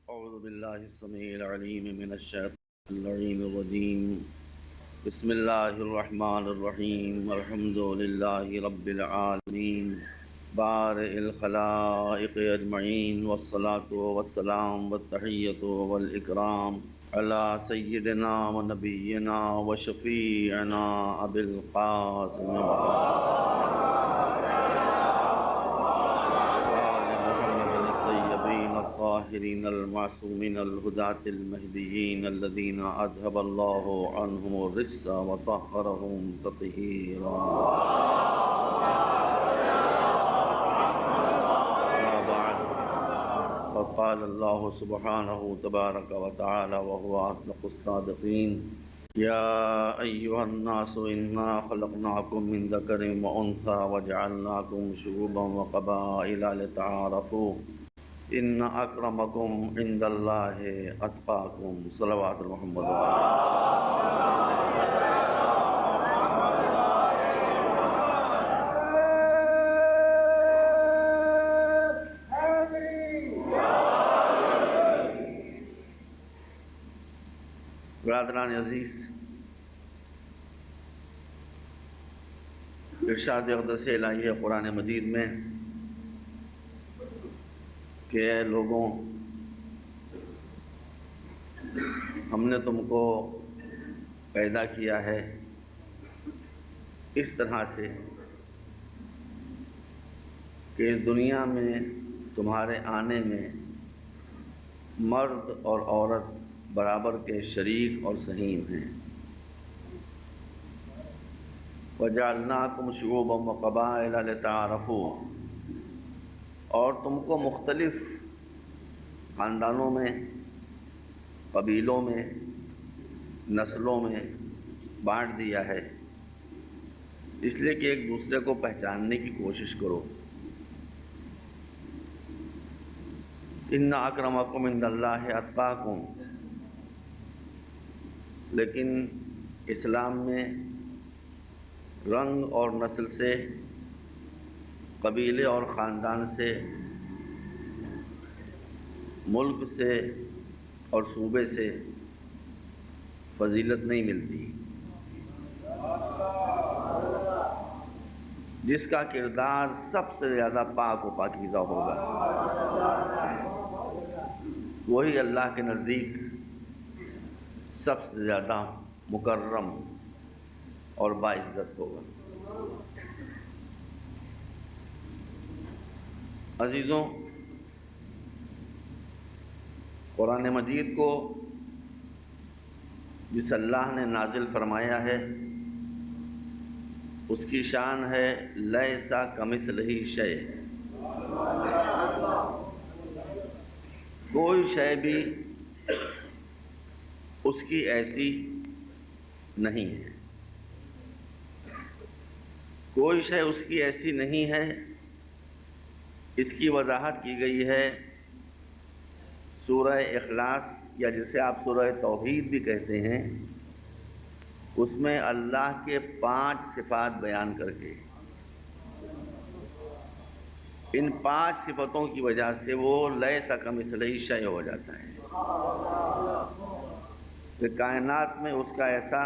أعوذ بالله السميع العليم من الشيطان اللعين الرجيم. بسم الله الرحمن الرحيم. الحمد لله رب العالمين بارئ الخلائق أجمعين، والصلاة والسلام والتحية والإكرام على سيدنا ونبينا وشفيعنا أبي القاسم الطاهرين المعصومين الهداة المهديين الذين أذهب الله عنهم الرجس وطهرهم تطهيرا. أما بعد، فقال الله سبحانه تبارك وتعالى وهو أصدق الصادقين: يا أيها الناس إنا خلقناكم من ذكر وأنثى وجعلناكم شعوبا وقبائل لتعارفوا ان اکرمکم عند اللہ اتقاکم. صلوات محمد. برادران عزیز، ارشاد اقدس الہی ہے قرآن مجید میں کہ اے لوگوں، ہم نے تم کو پیدا کیا ہے اس طرح سے کہ اس دنیا میں تمہارے آنے میں مرد اور عورت برابر کے شریک اور سہیم ہیں. وَجَعَلْنَاكُمْ شُعُوبًا وَقَبَائِلَ لِتَعَارَفُوا، اور تم کو مختلف خاندانوں میں، قبیلوں میں، نسلوں میں بانٹ دیا ہے، اس لیے کہ ایک دوسرے کو پہچاننے کی کوشش کرو. ان اکرمکم عند اللہ اتقاکم. لیکن اسلام میں رنگ اور نسل سے، قبیلے اور خاندان سے، ملک سے اور صوبے سے فضیلت نہیں ملتی. جس کا کردار سب سے زیادہ پاک و پاکیزہ ہوگا وہی اللہ کے نزدیک سب سے زیادہ مکرم اور باعزت ہوگا. عزیزوں، قرآن مجید کو جس اللہ نے نازل فرمایا ہے اس کی شان ہے لیس کمثلہ شیء. کوئی شے بھی اس کی ایسی نہیں ہے. کوئی شے اس کی ایسی نہیں ہے. اس کی وضاحت کی گئی ہے سورہ اخلاص، یا جسے آپ سورہ توحید بھی کہتے ہیں، اس میں اللہ کے 5 صفات بیان کر کے ان 5 صفتوں کی وجہ سے وہ لیس کمثلہ شیء ہو جاتا ہے کہ کائنات میں اس کا ایسا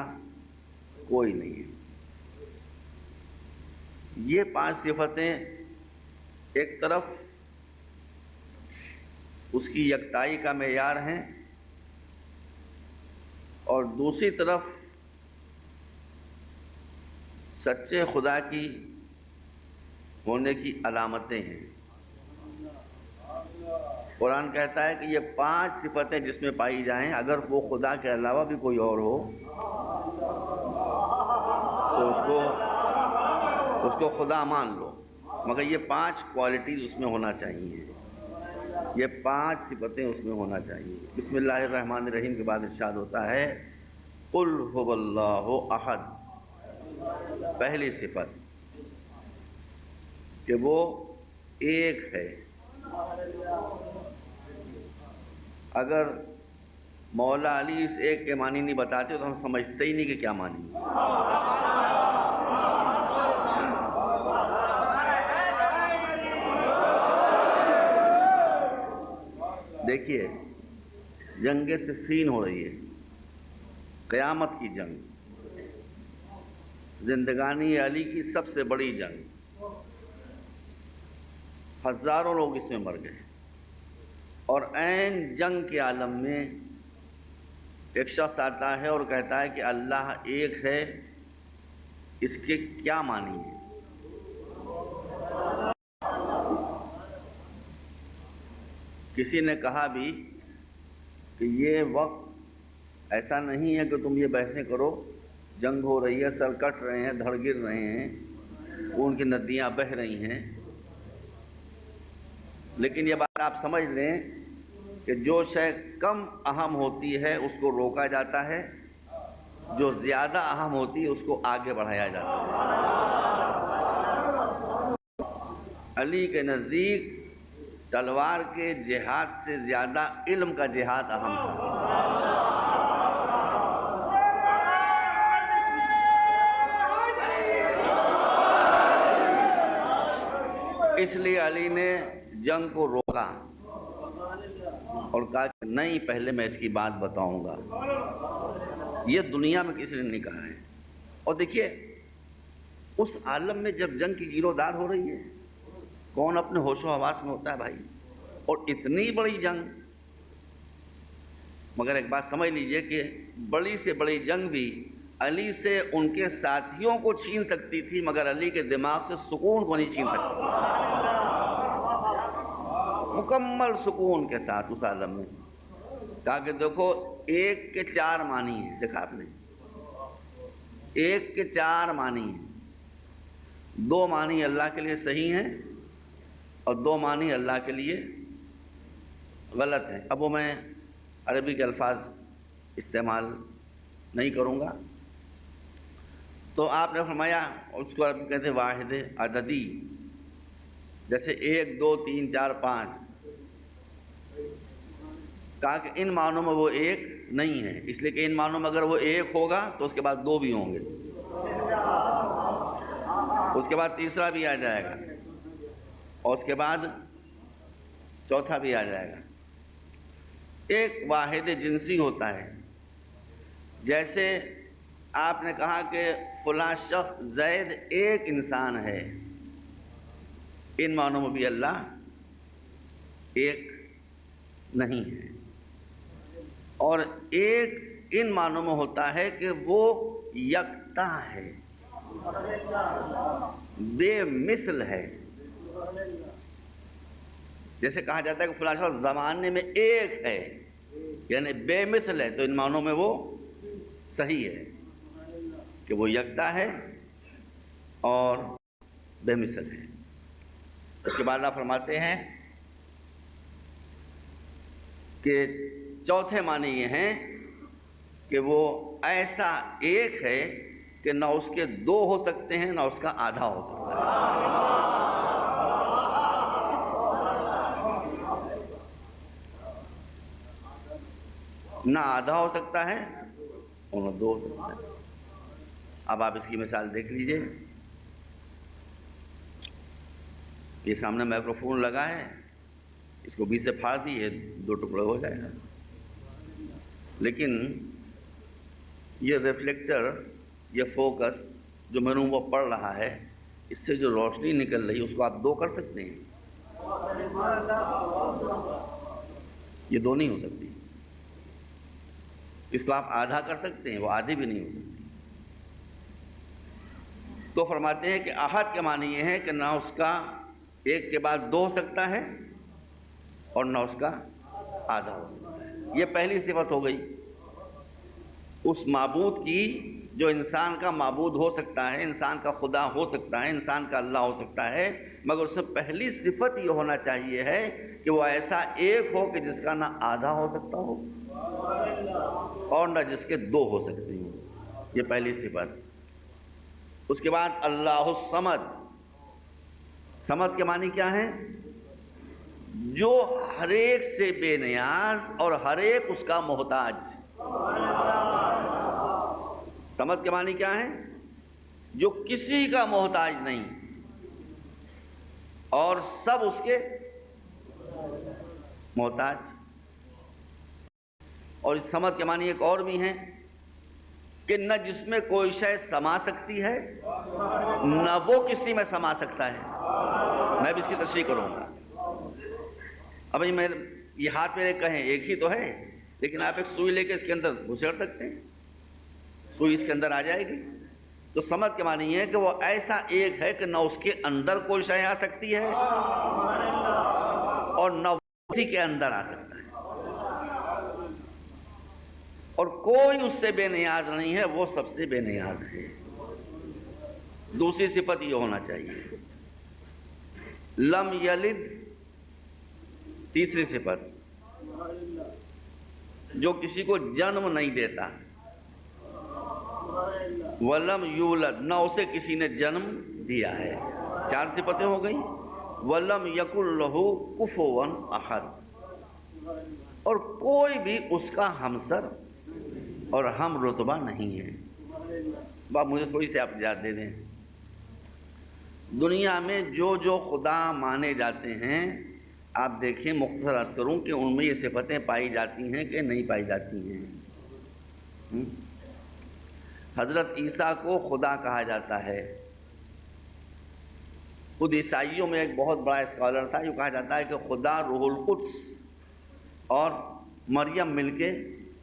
کوئی نہیں ہے. یہ 5 صفتیں ایک طرف اس کی یکتائی کا معیار ہیں اور دوسری طرف سچے خدا کی ہونے کی علامتیں ہیں. قرآن کہتا ہے کہ یہ 5 صفتیں جس میں پائی جائیں، اگر وہ خدا کے علاوہ بھی کوئی اور ہو تو اس کو خدا مان لو، مگر یہ 5 کوالٹیز اس میں ہونا چاہیے، یہ 5 صفتیں اس میں ہونا چاہیے. بسم اللہ الرحمن الرحیم کے بعد ارشاد ہوتا ہے قل هو اللہ احد. پہلی صفت کہ وہ ایک ہے. اگر مولا علی اس ایک کے معنی نہیں بتاتے تو ہم سمجھتے ہی نہیں کہ کیا معنی ہے. دیکھیے جنگ صفین ہو رہی ہے، قیامت کی جنگ، زندگانی علی کی سب سے بڑی جنگ، ہزاروں لوگ اس میں مر گئے، اور عین جنگ کے عالم میں ایک شخص آتا ہے اور کہتا ہے کہ اللہ ایک ہے، اس کے کیا معنی ہے؟ کسی نے کہا بھی کہ یہ وقت ایسا نہیں ہے کہ تم یہ بحثیں کرو، جنگ ہو رہی ہے، سر کٹ رہے ہیں، دھڑ گر رہے ہیں، خون کی ندیاں بہہ رہی ہیں، لیکن یہ بات آپ سمجھ لیں کہ جو شے کم اہم ہوتی ہے اس کو روکا جاتا ہے، جو زیادہ اہم ہوتی ہے اس کو آگے بڑھایا جاتا ہے۔ علی کے نزدیک تلوار کے جہاد سے زیادہ علم کا جہاد اہم تھا۔ اس لیے علی نے جنگ کو روکا اور کہا کہ نہیں، پہلے میں اس کی بات بتاؤں گا، یہ دنیا میں کسی نے نہیں کہا ہے۔ اور دیکھیے اس عالم میں جب جنگ کی گیرودار ہو رہی ہے، کون اپنے ہوش و حواس میں ہوتا ہے بھائی؟ اور اتنی بڑی جنگ، مگر ایک بات سمجھ لیجئے کہ بڑی سے بڑی جنگ بھی علی سے ان کے ساتھیوں کو چھین سکتی تھی، مگر علی کے دماغ سے سکون کو نہیں چھین سکتی، مکمل سکون کے ساتھ اس عالم میں۔ کہا کہ دیکھو ایک کے چار معنی ہیں، دیکھا آپ نے، ایک کے چار معنی ہیں، دو معنی اللہ کے لیے صحیح ہیں اور دو معنی اللہ کے لیے غلط ہیں۔ اب وہ میں عربی کے الفاظ استعمال نہیں کروں گا، تو آپ نے فرمایا، اس کو عربی کہتے ہیں واحد عددی، جیسے 1 2 3 4 5، کہا کہ ان معنوں میں وہ ایک نہیں ہے، اس لیے کہ ان معنوں میں اگر وہ ایک ہوگا تو اس کے بعد دو بھی ہوں گے، اس کے بعد تیسرا بھی آ جائے گا، اور اس کے بعد چوتھا بھی آ جائے گا۔ ایک واحد جنسی ہوتا ہے، جیسے آپ نے کہا کہ فلاں شخص زید ایک انسان ہے، ان معنوں میں بھی اللہ ایک نہیں ہے۔ اور ایک ان معنوں میں ہوتا ہے کہ وہ یکتا ہے، بے مثل ہے۔ جیسے کہا جاتا ہے کہ فلاں شخص زمانے میں ایک ہے، یعنی بے مثل ہے، تو ان معنوں میں وہ صحیح ہے کہ وہ یکتا ہے اور بے مثل ہے۔ اس کے بعد آپ فرماتے ہیں کہ چوتھے معنی یہ ہیں کہ وہ ایسا ایک ہے کہ نہ اس کے دو ہو سکتے ہیں نہ اس کا آدھا ہو سکتا ہے۔ نہ آدھا ہو سکتا ہے اور نہ دو ہو سکتا ہے۔ اب آپ اس کی مثال دیکھ لیجئے، یہ سامنے مائکروفون لگا ہے، اس کو بیچ سے پھاڑ دیے 2 ٹکڑے ہو جائے گا، لیکن یہ ریفلیکٹر، یہ فوکس جو میں نے وہ پڑ رہا ہے، اس سے جو روشنی نکل رہی ہے اس کو آپ 2 کر سکتے ہیں؟ یہ 2 نہیں ہو سکتی۔ اس کو آپ آدھا کر سکتے ہیں؟ وہ آدھی بھی نہیں ہو سکتی۔ تو فرماتے ہیں کہ احد کے معنی یہ ہے کہ نہ اس کا ایک کے بعد 2 ہو سکتا ہے اور نہ اس کا آدھا ہو سکتا ہے۔ یہ پہلی صفت ہو گئی اس معبود کی جو انسان کا معبود ہو سکتا ہے، انسان کا خدا ہو سکتا ہے، انسان کا اللہ ہو سکتا ہے، مگر اس سے پہلی صفت یہ ہونا چاہیے ہے کہ وہ ایسا ایک ہو کہ جس کا نہ آدھا ہو سکتا ہو اور نہ جس کے 2 ہو سکتے ہیں۔ یہ پہلی صفت۔ اس کے بعد اللہ الصمد، صمد کے معنی کیا ہے؟ جو ہر ایک سے بے نیاز اور ہر ایک اس کا محتاج۔ صمد کے معنی کیا ہے؟ جو کسی کا محتاج نہیں اور سب اس کے محتاج۔ اور اس سمد کے معنی ایک اور بھی ہیں کہ نہ جس میں کوئی شے سما سکتی ہے نہ وہ کسی میں سما سکتا ہے. میں بھی اس کی تشریح کروں گا. اب یہ ہاتھ میرے کہیں ایک ہی تو ہے، لیکن آپ ایک سوئی لے کے اس کے اندر گھسیڑ سکتے ہیں، سوئی اس کے اندر آ جائے گی. تو سمجھ کے معنی ہے کہ وہ ایسا ایک ہے کہ نہ اس کے اندر کوئی شے آ سکتی ہے اور نہ اسی کے اندر آ سکتا ہے، اور کوئی اس سے بے نیاز نہیں ہے، وہ سب سے بے نیاز ہے. دوسری صفت یہ ہونا چاہیے لم یلد. تیسری صفت جو کسی کو جنم نہیں دیتا. وَلَمْ يُولَدْ نہ اسے کسی نے جنم دیا ہے. 4 صفتیں ہو گئی. وَلَمْ يَكُنْ لَهُ كُفُوًا أَحَدٌ اور کوئی بھی اس کا ہمسر اور ہم رتبہ نہیں ہے. باپ مجھے تھوڑی سی آپ یاد دے دیں. دنیا میں جو خدا مانے جاتے ہیں آپ دیکھیں، مختصر عرض کروں کہ ان میں یہ صفتیں پائی جاتی ہیں کہ نہیں پائی جاتی ہیں. حضرت عیسیٰ کو خدا کہا جاتا ہے. خود عیسائیوں میں ایک بہت بڑا اسکالر تھا، جو کہا جاتا ہے کہ خدا، روح القدس اور مریم مل کے،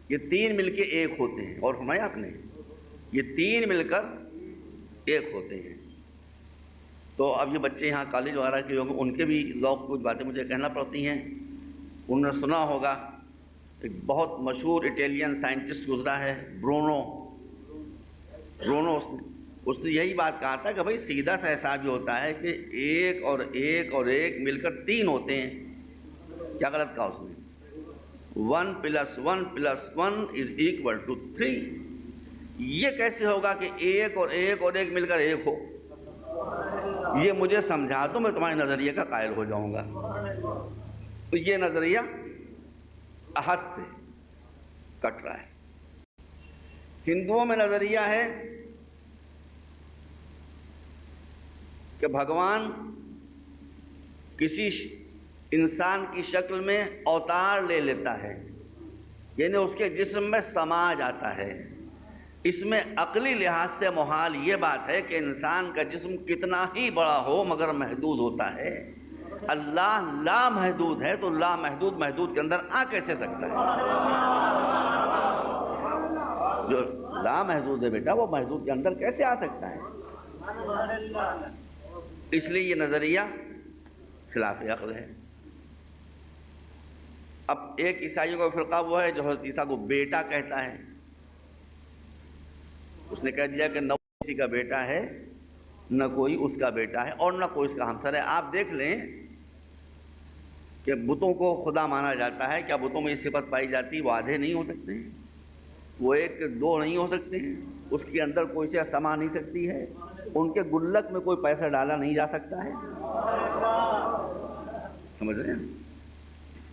یہ 3 مل کے ایک ہوتے ہیں. اور فرمایا آپ نے یہ 3 مل کر ایک ہوتے ہیں. تو اب یہ بچے یہاں کالج وغیرہ کے ہوں گے، ان کے بھی ذوق کچھ باتیں مجھے کہنا پڑتی ہیں. انہوں نے سنا ہوگا ایک بہت مشہور اٹیلین سائنٹسٹ گزرا ہے، برونو. اس نے یہی بات کہا تھا کہ بھائی سیدھا سا حساب یہ ہوتا ہے کہ ایک اور ایک اور ایک مل کر 3 ہوتے ہیں. کیا غلط کہا اس نے؟ 1 + 1 + 1 = 3. یہ کیسے ہوگا کہ ایک اور ایک اور ایک مل کر ایک ہو؟ یہ مجھے سمجھا تو میں تمہارے نظریے کا قائل ہو جاؤں گا. تو یہ نظریہ احد سے کٹ رہا ہے. ہندوؤں میں نظریہ ہے کہ بھگوان کسی انسان کی شکل میں اوتار لے لیتا ہے، یعنی اس کے جسم میں سما جاتا ہے. اس میں عقلی لحاظ سے محال یہ بات ہے کہ انسان کا جسم کتنا ہی بڑا ہو مگر محدود ہوتا ہے. اللہ لا محدود ہے، تو لا محدود محدود کے اندر آ کیسے سکتا ہے؟ جو لا محدود ہے بیٹا، وہ محدود کے اندر کیسے آ سکتا ہے؟ اس لیے یہ نظریہ خلاف عقل ہے. اب ایک عیسائیوں کا فرقہ وہ ہے جو حضرت عیسیٰ کو بیٹا کہتا ہے. اس نے کہہ دیا کہ نہ کسی کا بیٹا ہے، نہ کوئی اس کا بیٹا ہے، اور نہ کوئی اس کا ہمسر ہے. آپ دیکھ لیں کہ بتوں کو خدا مانا جاتا ہے. کیا بتوں میں یہ صفت پائی جاتی؟ وہ آدھے نہیں ہو سکتے ہیں، وہ 1 2 نہیں ہو سکتے ہیں، اس کے اندر کوئی سے سما نہیں سکتی ہے، ان کے گلک میں کوئی پیسہ ڈالا نہیں جا سکتا ہے. سمجھ رہے ہیں؟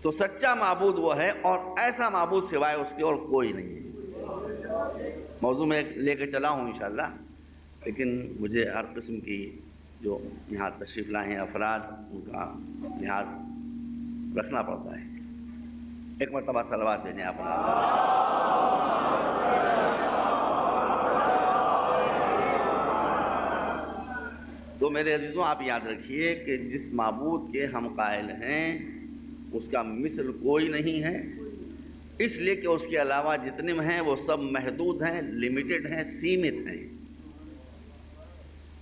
تو سچا معبود وہ ہے، اور ایسا معبود سوائے اس کے اور کوئی نہیں ہے. موضوع میں لے کے چلا ہوں انشاءاللہ، لیکن مجھے ہر قسم کی جو یہاں تشریف لائے ہیں افراد، ان کا لحاظ رکھنا پڑتا ہے. ایک مرتبہ صلوات بھیجیں آپ. تو میرے عزیزوں، آپ یاد رکھیے کہ جس معبود کے ہم قائل ہیں اس کا مثل کوئی نہیں ہے، اس لیے کہ اس کے علاوہ جتنے ہیں وہ سب محدود ہیں، لمیٹڈ ہیں، سیمت ہیں.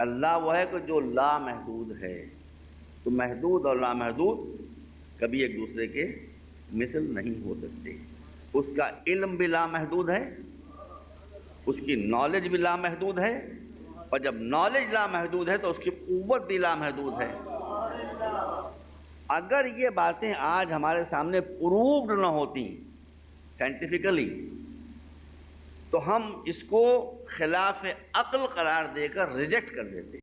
اللہ وہ ہے کہ جو لا محدود ہے. تو محدود اور لامحدود کبھی ایک دوسرے کے مثل نہیں ہو سکتے. اس کا علم بھی لامحدود ہے، اس کی نالج بھی لامحدود ہے، اور جب نالج لامحدود ہے تو اس کی قوت بھی لامحدود ہے. اگر یہ باتیں آج ہمارے سامنے پروفڈ نہ ہوتی سائنٹیفکلی، تو ہم اس کو خلاف عقل قرار دے کر ریجیکٹ کر دیتے،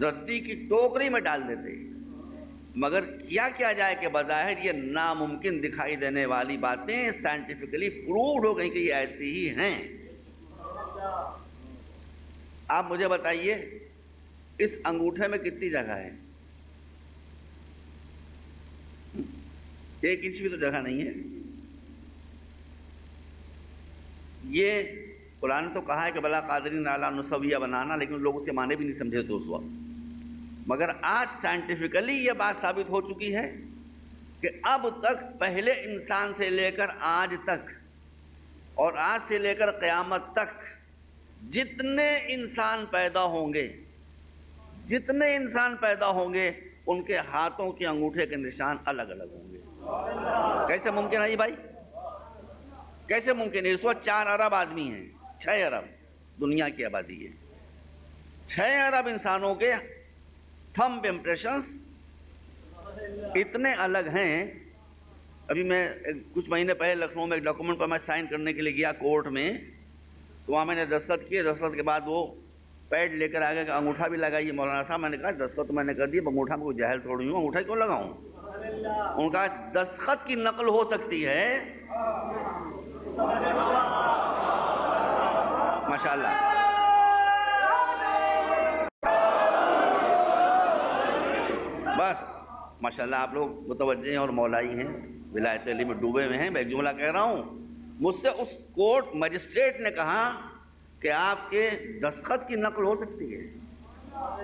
ردی کی ٹوکری میں ڈال دیتے. مگر کیا جائے کہ بظاہر یہ ناممکن دکھائی دینے والی باتیں سائنٹیفکلی پروفڈ ہو گئی کہ یہ ایسی ہی ہیں. آپ مجھے بتائیے اس انگوٹھے میں کتنی جگہ ہے؟ 1 انچ بھی تو جگہ نہیں ہے. یہ قرآن نے تو کہا ہے کہ بلا قادرین علی نسویہ بنانا، لیکن لوگ اس کے معنی بھی نہیں سمجھے تو اس وقت۔ مگر آج سائنٹیفکلی یہ بات ثابت ہو چکی ہے کہ اب تک پہلے انسان سے لے کر آج تک اور آج سے لے کر قیامت تک جتنے انسان پیدا ہوں گے، جتنے انسان پیدا ہوں گے، ان کے ہاتھوں کے انگوٹھے کے نشان الگ الگ ہوں گے۔ کیسے ممکن ہے یہ بھائی؟ کیسے ممکن ہے؟ اس وقت 4 ارب آدمی ہیں، 6 ارب دنیا کی آبادی ہے، 6 ارب انسانوں کے تھمب امپریشنز اتنے الگ ہیں۔ ابھی میں کچھ مہینے پہلے لکھنؤ میں ایک ڈاکومنٹ پر میں سائن کرنے کے لیے گیا کورٹ میں، تو وہاں میں نے دستخط کیے، دستخط کے بعد وہ پیڈ لے کر آگے کہ انگوٹھا بھی لگائیے مولانا صاحب۔ میں نے کہا دستخط تو میں نے کر دی، انگوٹھا میں کوئی جاہل تھوڑی ہوں، انگوٹھا کیوں لگاؤں؟ ان کا دستخط کی نقل ہو سکتی ہے، ماشاءاللہ۔ بس ماشاءاللہ آپ لوگ متوجہ ہیں اور مولائی ہیں، ولایت علی میں ڈوبے ہوئے ہیں۔ میں ایک جملہ کہہ رہا ہوں، مجھ سے اس کورٹ مجسٹریٹ نے کہا کہ آپ کے دستخط کی نقل ہو سکتی ہے،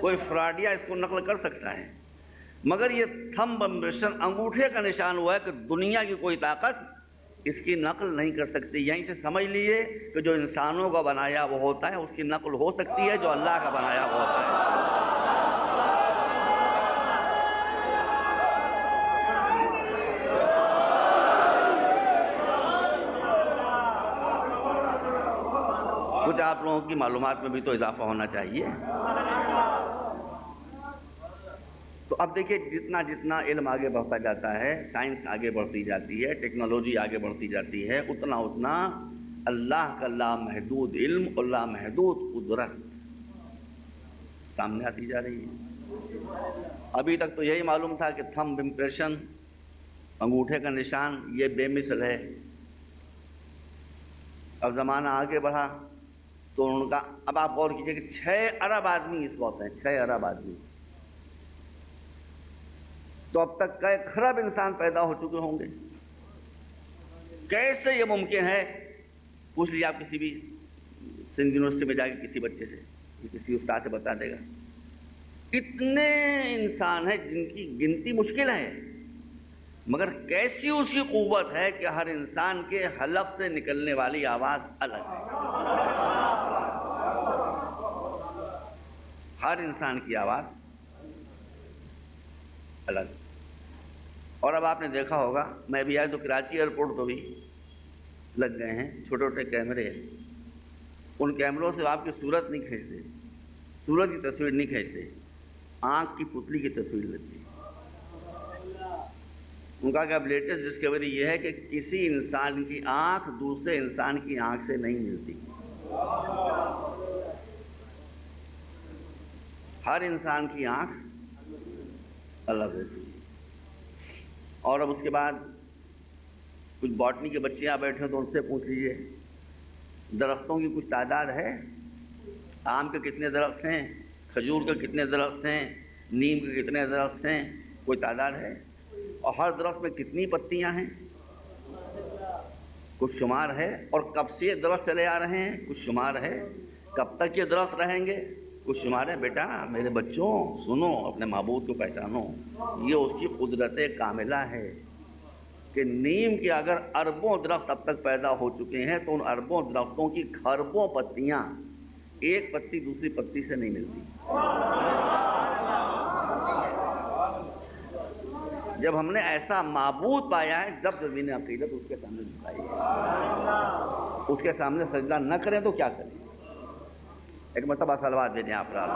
کوئی فراڈیا اس کو نقل کر سکتا ہے، مگر یہ تھمب امپریشن انگوٹھے کا نشان ہوا ہے کہ دنیا کی کوئی طاقت اس کی نقل نہیں کر سکتی۔ یہیں سے سمجھ لیجئے کہ جو انسانوں کا بنایا وہ ہوتا ہے، اس کی نقل ہو سکتی ہے، جو اللہ کا بنایا وہ ہوتا ہے۔ کچھ آپ لوگوں کی معلومات میں بھی تو اضافہ ہونا چاہیے۔ تو اب دیکھیں جتنا جتنا علم آگے بڑھتا جاتا ہے، سائنس آگے بڑھتی جاتی ہے، ٹیکنالوجی آگے بڑھتی جاتی ہے، اتنا اتنا اللہ کا لامحدود علم اور لامحدود قدرت سامنے آتی جا رہی ہے۔ ابھی تک تو یہی معلوم تھا کہ تھمب امپریشن، انگوٹھے کا نشان، یہ بے مثل ہے۔ اب زمانہ آگے بڑھا تو ان کا، اب آپ غور کیجئے کہ 6 ارب آدمی اس وقت ہیں، 6 ارب آدمی، تو اب تک کئی خراب انسان پیدا ہو چکے ہوں گے۔ کیسے یہ ممکن ہے؟ پوچھ لیجیے آپ کسی بھی سندھ یونیورسٹی میں جا کے کسی بچے سے، کسی استاد سے بتا دے گا۔ اتنے انسان ہیں جن کی گنتی مشکل ہے، مگر کیسی اس کی قوت ہے کہ ہر انسان کے حلق سے نکلنے والی آواز الگ ہے، ہر انسان کی آواز الگ۔ اور اب آپ نے دیکھا ہوگا، میں بھی آیا تو کراچی ایئرپورٹ تو بھی لگ گئے ہیں چھوٹے چھوٹے کیمرے، ان کیمروں سے آپ کی صورت نہیں کھینچتے، صورت کی تصویر نہیں کھینچتے، آنکھ کی پتلی کی تصویر لیتے۔ ان کا کہ اب لیٹسٹ ڈسکوری یہ ہے کہ کسی انسان کی آنکھ دوسرے انسان کی آنکھ سے نہیں ملتی، ہر انسان کی آنکھ الگ ہوتی ہے۔ اور اب اس کے بعد کچھ باٹنی کے بچے یہاں بیٹھے ہیں تو ان سے پوچھ لیجئے، درختوں کی کچھ تعداد ہے؟ آم کے کتنے درخت ہیں، کھجور کے کتنے درخت ہیں، نیم کے کتنے درخت ہیں، کوئی تعداد ہے؟ اور ہر درخت میں کتنی پتیاں ہیں؟ کچھ شمار ہے؟ اور کب سے یہ درخت چلے آ رہے ہیں؟ کچھ شمار ہے؟ کب تک یہ درخت رہیں گے؟ کچھ شمار ہے؟ بیٹا میرے بچوں سنو، اپنے معبود کو پہچانو، یہ اس کی قدرت کاملہ ہے کہ نیم کے اگر اربوں درخت اب تک پیدا ہو چکے ہیں تو ان اربوں درختوں کی کھربوں پتیاں، ایک پتی دوسری پتی سے نہیں ملتی۔ جب ہم نے ایسا معبود پایا ہے، جب زمین عقیدت اس کے سامنے جھکائی ہے، اس کے سامنے سجدہ نہ کریں تو کیا کریں؟ ایک مرتبہ صلوات دے دیں آپ رات۔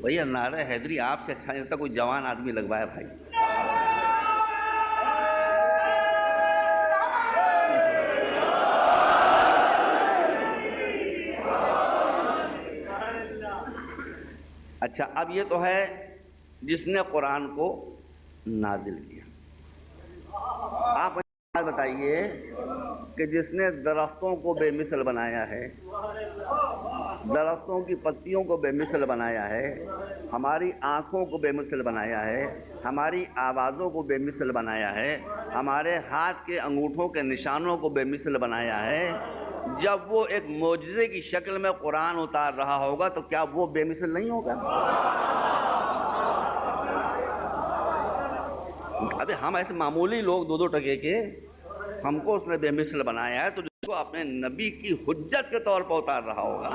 بھیا نعرہ حیدری آپ سے اچھا نہیں لگتا کوئی جوان آدمی لگوایا بھائی۔ اچھا اب یہ تو ہے جس نے قرآن کو نازل کیا۔ آپ مجھے بتائیے کہ جس نے درختوں کو بے مثل بنایا ہے، درختوں کی پتیوں کو بے مثل بنایا ہے، ہماری آنکھوں کو بے مثل بنایا ہے، ہماری آوازوں کو بے مثل بنایا ہے، ہمارے ہاتھ کے انگوٹھوں کے نشانوں کو بے مثل بنایا ہے، جب وہ ایک معجزے کی شکل میں قرآن اتار رہا ہوگا تو کیا وہ بے مثل نہیں ہوگا؟ ابھی ہم ایسے معمولی لوگ 2 ٹکے کے، ہم کو اس نے بے مثل بنایا ہے، تو جس کو اپنے نبی کی حجت کے طور پر اتار رہا ہوگا،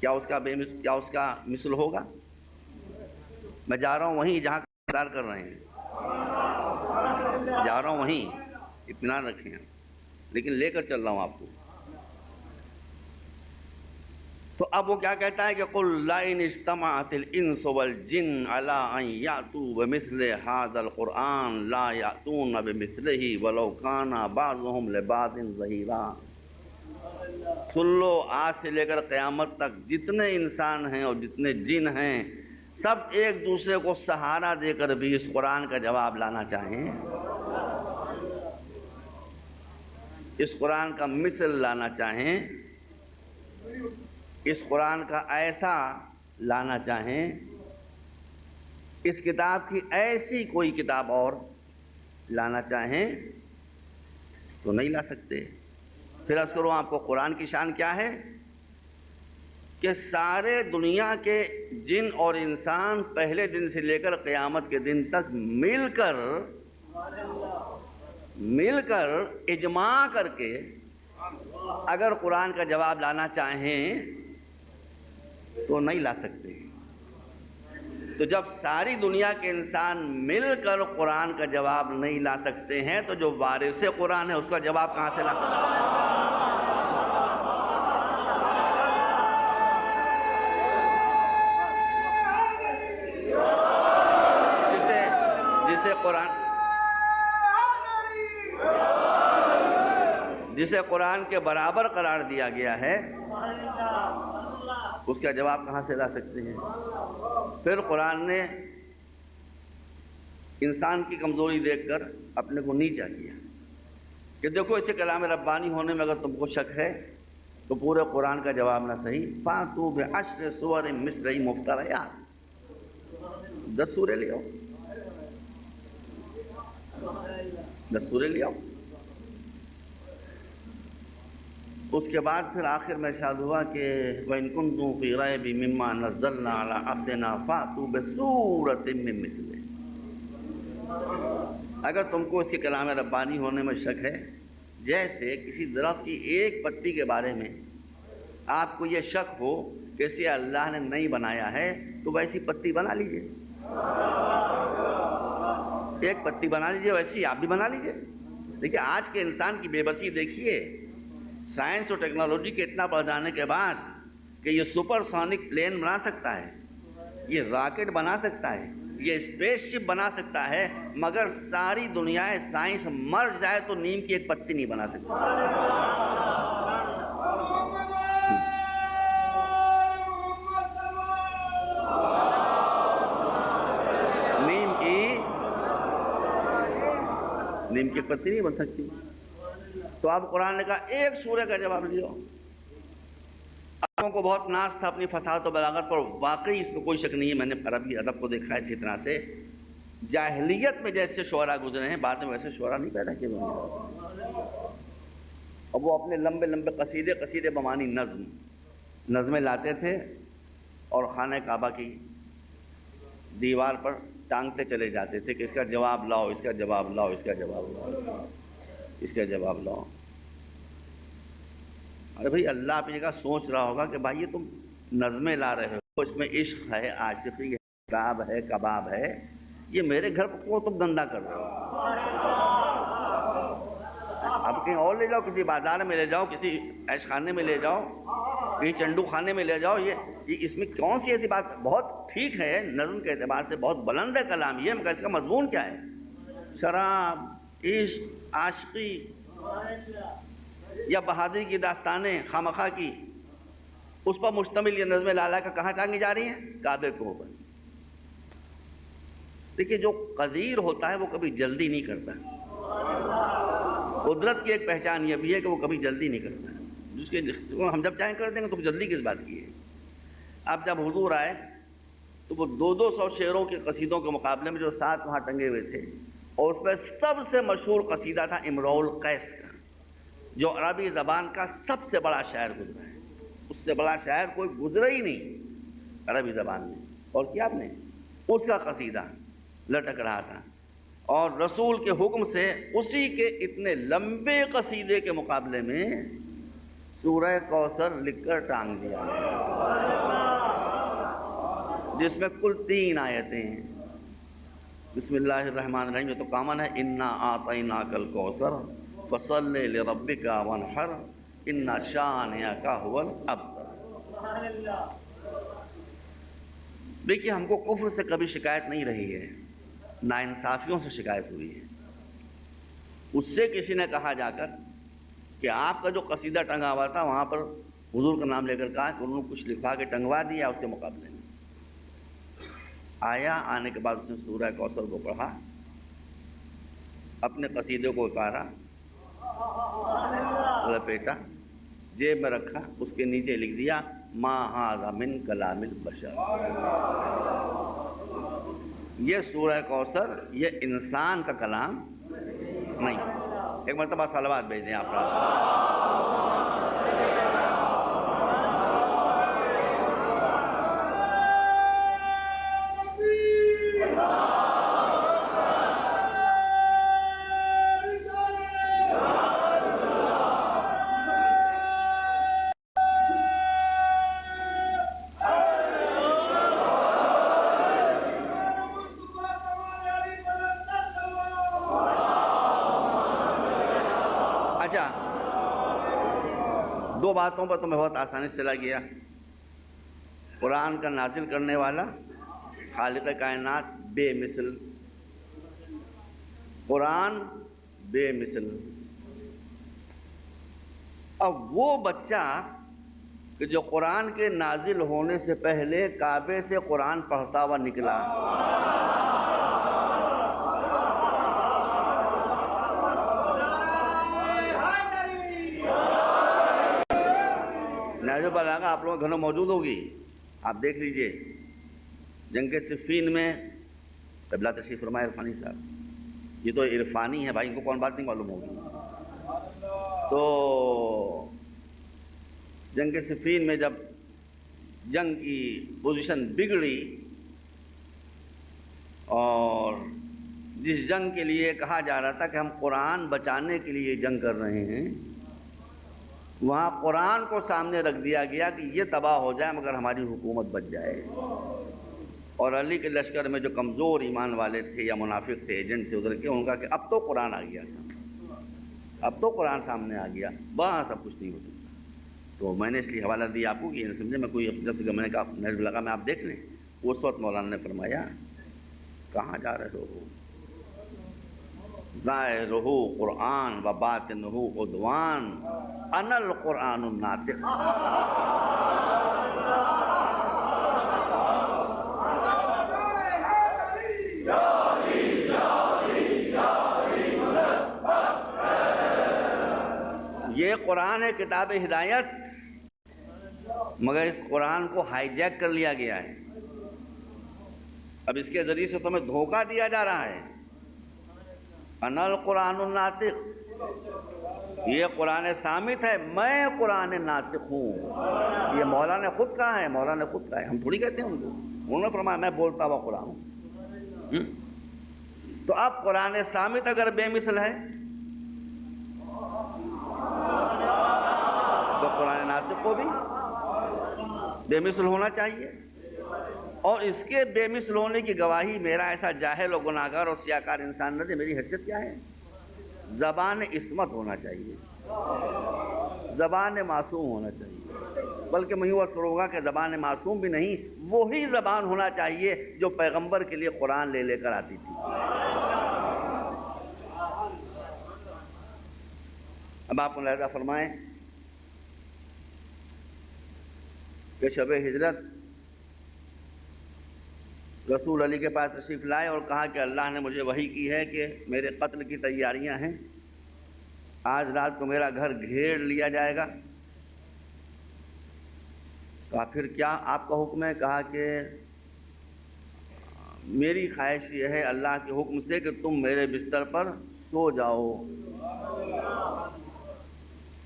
کیا اس کا مثل ہوگا؟ میں جا رہا ہوں وہیں جہاں انتظار کر رہے ہیں، جا رہا ہوں وہیں، اطمینان رکھیں، لیکن لے کر چل رہا ہوں آپ کو۔ تو اب وہ کیا کہتا ہے کہ قُلْ لَئِنِ اجْتَمَعَتِ الْإِنسُ وَالْجِنُّ عَلَىٰ أَن يَأْتُوا بِمِثْلِ هَٰذَا الْقُرْآنِ لَا يَأْتُونَ بِمِثْلِهِ وَلَوْ كَانَ بَعْضُهُمْ لِبَعْضٍ ظَهِيرًا۔ سن لو، آج سے لے کر قیامت تک جتنے انسان ہیں اور جتنے جن ہیں، سب ایک دوسرے کو سہارا دے کر بھی اس قرآن کا جواب لانا چاہیں، اس قرآن کا مثل لانا چاہیں، اس قرآن کا ایسا لانا چاہیں، اس کتاب کی ایسی کوئی کتاب اور لانا چاہیں تو نہیں لا سکتے۔ پھر عرض کروں آپ کو قرآن کی شان کیا ہے کہ سارے دنیا کے جن اور انسان پہلے دن سے لے کر قیامت کے دن تک مل کر اجماع کر کے اگر قرآن کا جواب لانا چاہیں تو نہیں لا سکتے۔ تو جب ساری دنیا کے انسان مل کر قرآن کا جواب نہیں لا سکتے ہیں تو جو وارث قرآن ہے اس کا جواب کہاں سے لا سکتے ہیں؟ جسے قرآن کے برابر قرار دیا گیا ہے، اس کا جواب کہاں سے لا سکتے ہیں؟ پھر قرآن نے انسان کی کمزوری دیکھ کر اپنے کو نیچا کیا کہ دیکھو اسے کلام ربانی ہونے میں اگر تم کو شک ہے تو پورے قرآن کا جواب نہ صحیح، فَأْتُوا بِعَشْرِ سُوَرٍ مِثْلِهِ مُفْتَرَيَاتٍ، 10 سورے لے آؤ، 10 سورے لے آؤ۔ اس کے بعد پھر آخر میں ارشاد ہوا کہ وَإِن كُنتُمْ فِي رَيْبٍ مِّمَّا نَزَّلْنَا عَلَىٰ عَبْدِنَا فَأْتُوا بِسُورَةٍ مِّن مِّثْلِهِ، اگر تم کو اس کے کلام ربانی ہونے میں شک ہے، جیسے کسی درخت کی ایک پتی کے بارے میں آپ کو یہ شک ہو کہ اسے اللہ نے نہیں بنایا ہے تو ویسی پتی بنا لیجئے، ایک پتی بنا لیجئے، ویسی آپ بھی بنا لیجئے۔ دیکھیے آج کے انسان کی بے بسی دیکھیے، سائنس اور ٹیکنالوجی کے اتنا بڑھ جانے کے بعد کہ یہ سپر سونک پلین بنا سکتا ہے، یہ راکٹ بنا سکتا ہے، یہ اسپیس شپ بنا سکتا ہے، مگر ساری دنیا سائنس مر جائے تو نیم کی ایک پتی نہیں بنا سکتا۔ نیم کی پتی نہیں بن سکتی۔ تو اب قرآن نے کہا ایک سورہ کا جواب لیا۔ عربوں کو بہت ناز تھا اپنی فصاحت و بلاغت پر، واقعی اس میں کوئی شک نہیں ہے، میں نے عربی ادب کو دیکھا ہے اچھی طرح سے، جاہلیت میں جیسے شعراء گزرے ہیں بعد میں ویسے شعراء نہیں پیدا کیے انہوں نے، اور وہ اپنے لمبے لمبے قصیدے بمانی نظمیں لاتے تھے اور خانہ کعبہ کی دیوار پر ٹانگتے چلے جاتے تھے کہ اس کا جواب لاؤ، اس کا جواب لاؤ، اس کا جواب لاؤ، اس کا جواب لاؤ۔ ارے بھائی اللہ اپنی جگہ سوچ رہا ہوگا کہ بھائی یہ تم نظمیں لا رہے ہو، اس میں عشق ہے، عاشقی ہے، کباب ہے، کباب ہے، یہ میرے گھر کو تم گندا کر رہے ہو، اب کہیں اور لے جاؤ، کسی بازار میں لے جاؤ، کسی عیش خانے میں لے جاؤ، کہیں چنڈو خانے میں لے جاؤ، یہ اس میں کون سی ایسی بات؟ بہت ٹھیک ہے نظم کے اعتبار سے بہت بلند ہے کلام یہ، مگر اس کا مضمون کیا ہے؟ شراب، عشق، عاشقی یا بہادری کی داستانیں خامخواہ کی، اس پر مشتمل یہ نظمیں لالا کا کہاں ٹانگی جا رہی ہیں؟ کعبے کے اوپر۔ دیکھیے جو قدیر ہوتا ہے وہ کبھی جلدی نہیں کرتا. قدرت کی ایک پہچان یہ بھی ہے کہ وہ کبھی جلدی نہیں کرتا ہے. جس کے ہم جب چاہیں کر دیں گے تو جلدی کس بات کی ہے. اب جب حضور آئے تو وہ 200 شعروں کے قصیدوں کے مقابلے میں جو 7 وہاں ٹنگے ہوئے تھے، اور اس پہ سب سے مشہور قصیدہ تھا امرؤ القیس کا، جو عربی زبان کا سب سے بڑا شاعر گزرا ہے. اس سے بڑا شاعر کوئی گزرا ہی نہیں عربی زبان میں. اور کیا آپ نے اس کا قصیدہ لٹک رہا تھا، اور رسول کے حکم سے اسی کے اتنے لمبے قصیدے کے مقابلے میں سورہ کوثر لکھ کر ٹانگ دیا جس میں کل 3 آیتیں ہیں. بسم اللہ الرحمن الرحیم، یہ تو کامن ہے، انا اعطیناک الکوثر فصل لربک وانحر ان شانئک ھو الابتر. دیکھیے ہم کو کفر سے کبھی شکایت نہیں رہی ہے، ناانصافیوں سے شکایت ہوئی ہے. اس سے کسی نے کہا جا کر کہ آپ کا جو قصیدہ ٹنگا ہوا تھا وہاں پر حضور کا نام لے کر کہا کہ انہوں نے کچھ لکھوا کے ٹنگوا دیا اس کے مقابلے میں. آیا، آنے کے بعد اس نے سورہ کوثر کو پڑھا، اپنے قصیدے کو اتارا، لپیٹا، جیب میں رکھا، اس کے نیچے لکھ دیا ما ھذا من کلام البشر. یہ سورہ کوثر یہ انسان کا کلام نہیں. ایک مرتبہ صلوات بھیج دیں آپ. اچھا، 2 باتوں پر تو میں بہت آسانی سے چلا گیا. قرآن کا نازل کرنے والا خالق کائنات بے مثل، قرآن بے مثل. اب وہ بچہ کہ جو قرآن کے نازل ہونے سے پہلے کعبے سے قرآن پڑھتا ہوا نکلا، نہج البلاغہ آپ لوگوں کے گھر میں موجود ہوگی، آپ دیکھ لیجئے. جنگ صفین میں قبلہ تشریف فرمائے عرفانی صاحب، یہ تو عرفانی ہے بھائی، ان کو کون بات نہیں معلوم ہوگی. تو جنگ صفین میں جب جنگ کی پوزیشن بگڑی اور جس جنگ کے لیے کہا جا رہا تھا کہ ہم قرآن بچانے کے لیے جنگ کر رہے ہیں، وہاں قرآن کو سامنے رکھ دیا گیا کہ یہ تباہ ہو جائے مگر ہماری حکومت بچ جائے. اور علی کے لشکر میں جو کمزور ایمان والے تھے یا منافق تھے، ایجنٹ تھے ادھر کے، ان کا کہ اب تو قرآن آ گیا، اب تو قرآن سامنے آ گیا، وہاں سب کچھ نہیں ہو سکتا. تو میں نے اس لیے حوالہ دیا آپ کو کہ سمجھے میں کوئی جب سے میں نے کہا نہج البلاغہ میں آپ دیکھ لیں. اس وقت مولانا نے فرمایا کہاں جا رہے ہو، ظاہرہ قرآن و باطنہ عدوان انا القرآن الناطق. یہ قرآن ہے کتاب ہدایت، مگر اس قرآن کو ہائی جیک کر لیا گیا ہے. اب اس کے ذریعے سے تمہیں دھوکہ دیا جا رہا ہے. انا القرآن الناطق، یہ قرآن صامت ہے، میں قرآن ناطق ہوں. یہ مولا نے خود کہا ہے، مولا نے خود کہا ہے، ہم تھوڑی کہتے ہیں ان کو. انہوں نے فرمایا میں بولتا ہوا قرآن ہوں. تو اب قرآن صامت اگر بے مثل ہے تو قرآن ناطق کو بھی بے مثل ہونا چاہیے. اور اس کے بے مثل ہونے کی گواہی میرا ایسا جاہل و گناہگار اور سیاکار انسان نہ دے. میری حیثیت کیا ہے؟ زبان عصمت ہونا چاہیے، زبان معصوم ہونا چاہیے. بلکہ میں یوں عرض کروں گا کہ زبان معصوم بھی نہیں، وہی زبان ہونا چاہیے جو پیغمبر کے لیے قرآن لے کر آتی تھی. اب آپ ملاحظہ فرمائیں کہ شب ہجرت رسول علی کے پاس تشریف لائے اور کہا کہ اللہ نے مجھے وحی کی ہے کہ میرے قتل کی تیاریاں ہیں، آج رات کو میرا گھر گھیر لیا جائے گا۔ کہا پھر کیا آپ کا حکم ہے؟ کہا کہ میری خواہش یہ ہے اللہ کے حکم سے کہ تم میرے بستر پر سو جاؤ۔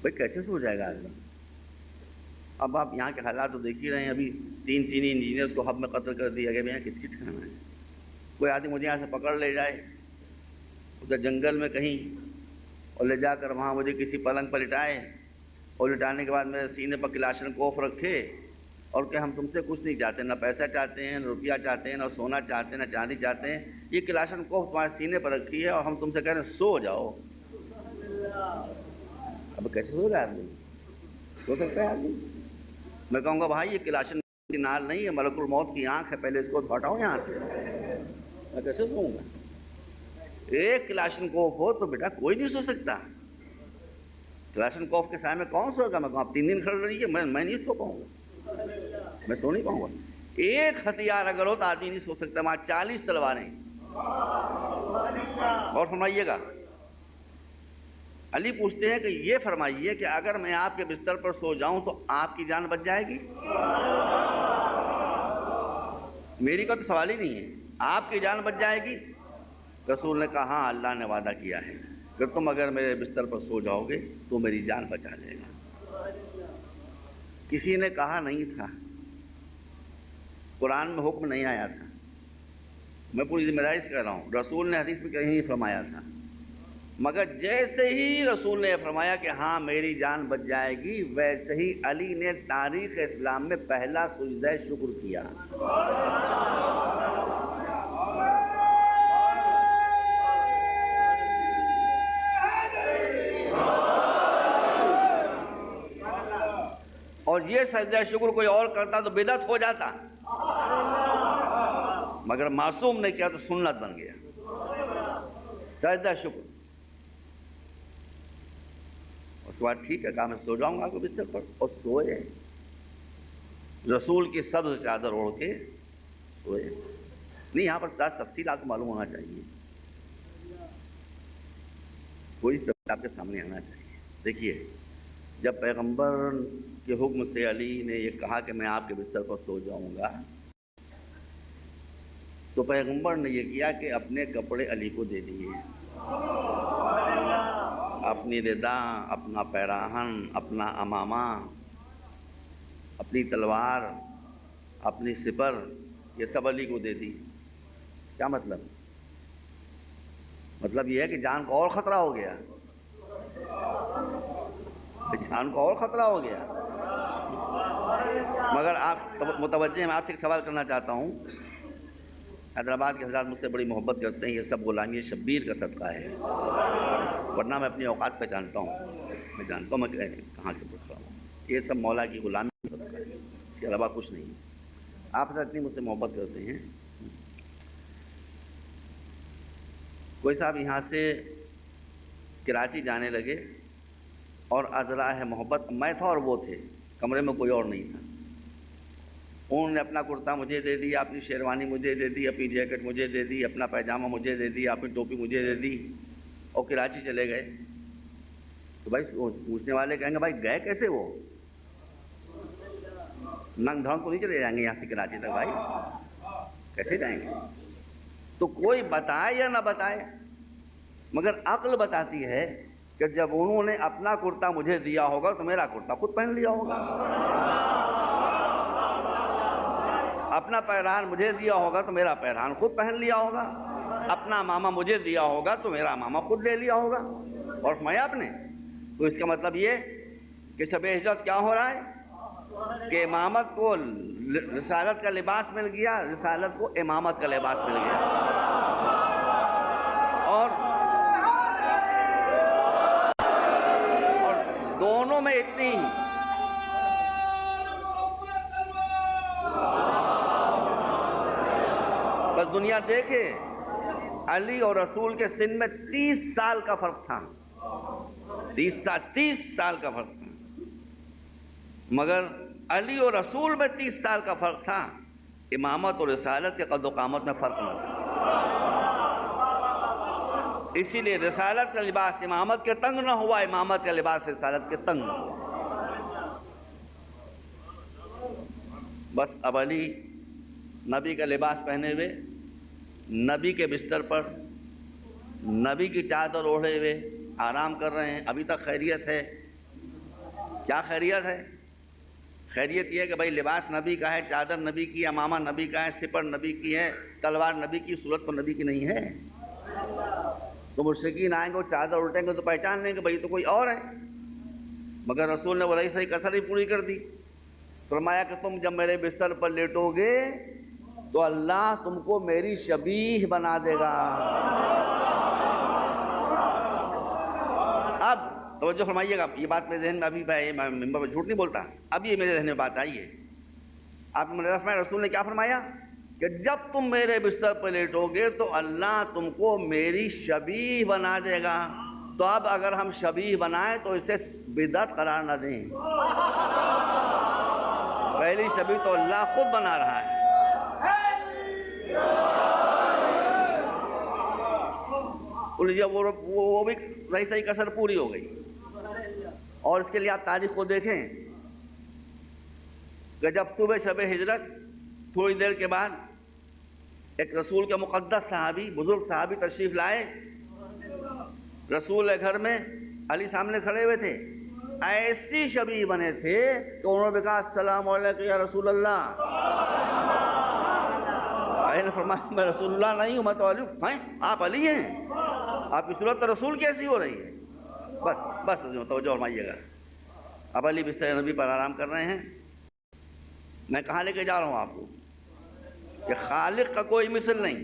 بھائی کیسے سو جائے گا آدمی؟ اب آپ یہاں کے حالات تو دیکھ ہی رہے ہیں، ابھی 3 چینی انجینئرز کو حب میں قتل کر دیا گیا۔ یہاں کس کی ٹھکانا ہے؟ کوئی آدمی مجھے یہاں سے پکڑ لے جائے ادھر جنگل میں کہیں اور لے جا کر وہاں مجھے کسی پلنگ پر لٹائے اور لٹانے کے بعد میرے سینے پر کلاشن کوف رکھے اور کہ ہم تم سے کچھ نہیں چاہتے، نہ پیسہ چاہتے ہیں، نہ روپیہ چاہتے ہیں، نہ سونا چاہتے ہیں، نہ چاندی چاہتے ہیں، یہ کلاشن کوف تمہارے سینے پر رکھی ہے اور ہم تم سے کہہ رہے ہیں سو جاؤ۔ اب کیسے سو رہا ہے آدمی؟ سو سکتا ہے آدمی؟ میں کہوں گا بھائی یہ کلاشن کی نال نہیں ہے، ملک الموت کی آنکھ ہے، پہلے اس کو ہٹاؤ یہاں سے۔ میں کیسے سوؤں گا؟ ایک کلاشن کوف ہو تو بیٹا کوئی نہیں سو سکتا۔ کلاشن کوف کے سائے میں کون سوئے گا؟ میں کہوں آپ 3 دن کھڑے رہیے، میں نہیں سو پاؤں گا، میں سو نہیں پاؤں گا۔ ایک ہتھیار اگر ہو تو آدمی نہیں سو سکتا، وہاں 40 تلواریں۔ اور فرمائیے گا، علی پوچھتے ہیں کہ یہ فرمائیے کہ اگر میں آپ کے بستر پر سو جاؤں تو آپ کی جان بچ جائے گی؟ میری کا تو سوال ہی نہیں ہے، آپ کی جان بچ جائے گی؟ رسول نے کہا ہاں اللہ نے وعدہ کیا ہے کہ تم اگر میرے بستر پر سو جاؤ گے تو میری جان بچا لے گا۔ کسی نے کہا نہیں تھا، قرآن میں حکم نہیں آیا تھا، میں پوری ذمہ داری سے کہہ رہا ہوں، رسول نے حدیث میں کہیں نہیں فرمایا تھا، مگر جیسے ہی رسول نے فرمایا کہ ہاں میری جان بچ جائے گی، ویسے ہی علی نے تاریخ اسلام میں پہلا سجدہ شکر کیا۔ اور یہ سجدہ شکر کوئی اور کرتا تو بدعت ہو جاتا، مگر معصوم نے کیا تو سنت بن گیا سجدہ شکر۔ اس کے بعد ٹھیک ہے کہا میں سو جاؤں گا آپ کے بستر پر، اور سوئے، رسول کی سبز چادر اوڑھ کے سوئے۔ نہیں یہاں پر تفصیل آپ کو معلوم ہونا چاہیے، کوئی تفصیل آپ کے سامنے آنا چاہیے۔ دیکھیے جب پیغمبر کے حکم سے علی نے یہ کہا کہ میں آپ کے بستر پر سو جاؤں گا، تو پیغمبر نے یہ کیا کہ اپنے کپڑے علی کو دے دیے، اپنی ردا، اپنا پیراہن، اپنا امامہ، اپنی تلوار، اپنی سپر، یہ سب علی کو دے دی۔ کیا مطلب؟ مطلب یہ ہے کہ جان کو اور خطرہ ہو گیا، جان کو اور خطرہ ہو گیا۔ مگر آپ متوجہ ہیں، میں آپ سے ایک سوال کرنا چاہتا ہوں، حیدرآباد کے حضرات مجھ سے بڑی محبت کرتے ہیں، یہ سب غلامی شبیر کا صدقہ ہے، ورنہ میں اپنی اوقات پہچانتا ہوں، میں جانتا ہوں میں کہاں سے پوچھ رہا ہوں، یہ سب مولا کی غلامی کا صدقہ ہے، اس کے علاوہ کچھ نہیں۔ آپ حضرت اتنی مجھ سے محبت کرتے ہیں۔ کوئی صاحب یہاں سے کراچی جانے لگے اور اذراء محبت میں تھا اور وہ تھے، کمرے میں کوئی اور نہیں تھا، انہوں نے اپنا کرتا مجھے دے دیا، اپنی شیروانی مجھے دے دی، اپنی جیکٹ مجھے دے دی، اپنا پیجامہ مجھے دے دیا، اپنی ٹوپی مجھے دے دی، اور کراچی چلے گئے۔ تو بھائی پوچھنے والے کہیں گے بھائی گئے کیسے؟ وہ ننگ دھڑنگ کو نہیں چلے جائیں گے یہاں سے کراچی تک، بھائی کیسے جائیں گے؟ تو کوئی بتائے یا نہ بتائے، مگر عقل بتاتی ہے کہ جب انہوں نے اپنا کرتا مجھے دیا ہوگا تو میرا کرتا خود پہن لیا ہوگا، اپنا پیرہن مجھے دیا ہوگا تو میرا پیرہن خود پہن لیا ہوگا، اپنا امامہ مجھے دیا ہوگا تو میرا امامہ خود لے لیا ہوگا۔ اور فرمایا آپ نے، تو اس کا مطلب یہ کہ شب ہجرت کیا ہو رہا ہے کہ امامت کو رسالت کا لباس مل گیا، رسالت کو امامت کا لباس مل گیا، اور دونوں میں اتنی بس دنیا دیکھے، علی اور رسول کے سن میں 30 سال کا فرق تھا، 30 سال کا فرق تھا، مگر علی اور رسول میں 30 سال کا فرق تھا، امامت اور رسالت کے قد و قامت میں فرق نہ تھا، اسی لیے رسالت کا لباس امامت کے تنگ نہ ہوا، امامت کا لباس رسالت کے تنگ نہ ہوا۔ بس اب علی نبی کا لباس پہنے ہوئے، نبی کے بستر پر نبی کی چادر اوڑھے ہوئے آرام کر رہے ہیں۔ ابھی تک خیریت ہے۔ کیا خیریت ہے؟ خیریت یہ ہے کہ بھائی لباس نبی کا ہے، چادر نبی کی ہے، امامہ نبی کا ہے، سپر نبی کی ہے، تلوار نبی کی، صورت تو نبی کی نہیں ہے۔ تو مشرکین آئیں گے اور چادر الٹیں گے تو پہچان لیں گے بھائی تو کوئی اور ہے، مگر رسول نے وہی صحیح کسر ہی پوری کر دی۔ فرمایا کہ تم جب میرے بستر پر لیٹو گے تو اللہ تم کو میری شبیہ بنا دے گا۔ اب توجہ فرمائیے گا، یہ بات میرے ذہن میں ابھی میں ممبر پہ جھوٹ نہیں بولتا، اب یہ میرے ذہن میں بات آئی ہے۔ آپ نے رسول نے کیا فرمایا کہ جب تم میرے بستر پر لیٹو گے تو اللہ تم کو میری شبیہ بنا دے گا۔ تو اب اگر ہم شبیہ بنائیں تو اسے بدعت قرار نہ دیں، پہلی شبیہ تو اللہ خود بنا رہا ہے۔ وہ بھی صحیح کسر پوری ہو گئی۔ اور اس کے لیے آپ تاریخ کو دیکھیں کہ جب صبح شب ہجرت تھوڑی دیر کے بعد ایک رسول کے مقدس صحابی، بزرگ صحابی تشریف لائے، رسول کے گھر میں علی سامنے کھڑے ہوئے تھے، ایسی شبیہ بنے تھے کہ انہوں نے کہا السلام علیکم یا رسول اللہ۔ نے فرمایا میں رسول اللہ نہیں ہوں، میں تو علی ہوں۔ آپ علی ہیں؟ آپ کی صورت رسول کیسی ہو رہی ہے؟ بس توجہ فرمائیے گا۔ اب علی بستر نبی پر آرام کر رہے ہیں۔ میں کہاں لے کے جا رہا ہوں آپ کو کہ خالق کا کوئی مثل نہیں،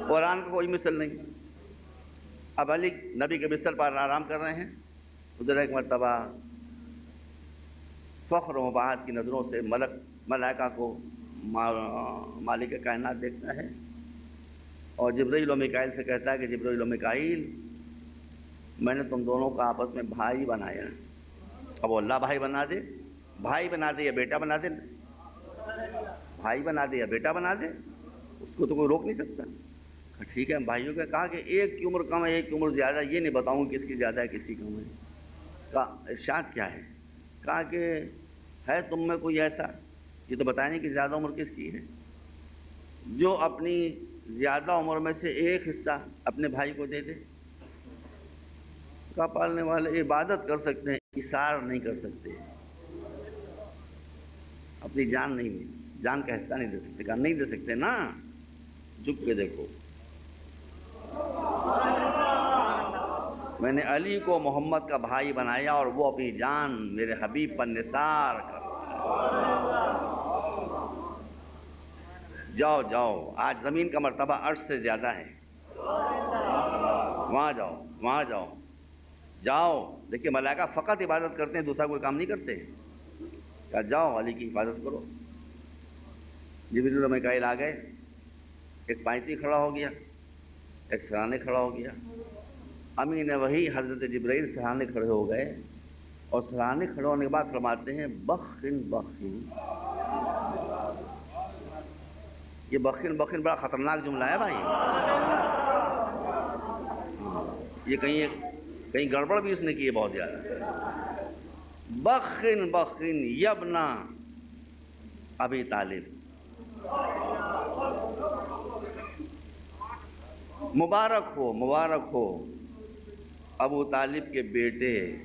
قرآن کا کوئی مثل نہیں۔ اب علی نبی کے بستر پر آرام کر رہے ہیں، ادھر ایک مرتبہ فخر و مباحت کی نظروں سے ملائکہ کو مالک کائنات دیکھتا ہے اور جبرائیل و میکائیل سے کہتا ہے کہ جبرائیل و میکائیل میں نے تم دونوں کا آپس میں بھائی بنایا۔ اب وہ اللہ بھائی بنا دے، بھائی بنا دے یا بیٹا بنا دے، بھائی بنا دے یا بیٹا بنا دے، اس کو تو کوئی روک نہیں سکتا۔ ٹھیک ہے، بھائیوں کا کہا کہ ایک کی عمر کم ہے ایک کی عمر زیادہ، یہ نہیں بتاؤں کس کی زیادہ ہے کس کی کم ہے۔ کہا ارشاد کیا ہے؟ کہا کہ ہے تم میں کوئی ایسا، یہ تو بتائیں نہیں کہ زیادہ عمر کس کی ہے، جو اپنی زیادہ عمر میں سے ایک حصہ اپنے بھائی کو دے دے۔ کہا پالنے والے عبادت کر سکتے ہیں، اثار نہیں کر سکتے، اپنی جان کا حصہ نہیں دے سکتے۔ کہا نہیں دے سکتے نا، جھک کے دیکھو، میں نے علی کو محمد کا بھائی بنایا اور وہ اپنی جان میرے حبیب پر نثار کر۔ جاؤ آج زمین کا مرتبہ عرش سے زیادہ ہے، وہاں جاؤ۔ دیکھیے ملائکہ فقط عبادت کرتے ہیں، دوسرا کوئی کام نہیں کرتے۔ کہا جاؤ علی کی حفاظت کرو۔ جبرائیل و میکائیل آ گئے، ایک پائتی کھڑا ہو گیا، ایک سرانے کھڑا ہو گیا۔ امین وہی حضرت جبرائیل سرانے کھڑے ہو گئے اور سرانے کھڑے ہونے کے بعد فرماتے ہیں بخن بخن۔ یہ بخن بڑا خطرناک جملہ ہے بھائی، یہ کہیں گڑبڑ بھی اس نے کی ہے بہت زیادہ۔ بخن یبنا ابی طالب، مبارک ہو ابو طالب کے بیٹے،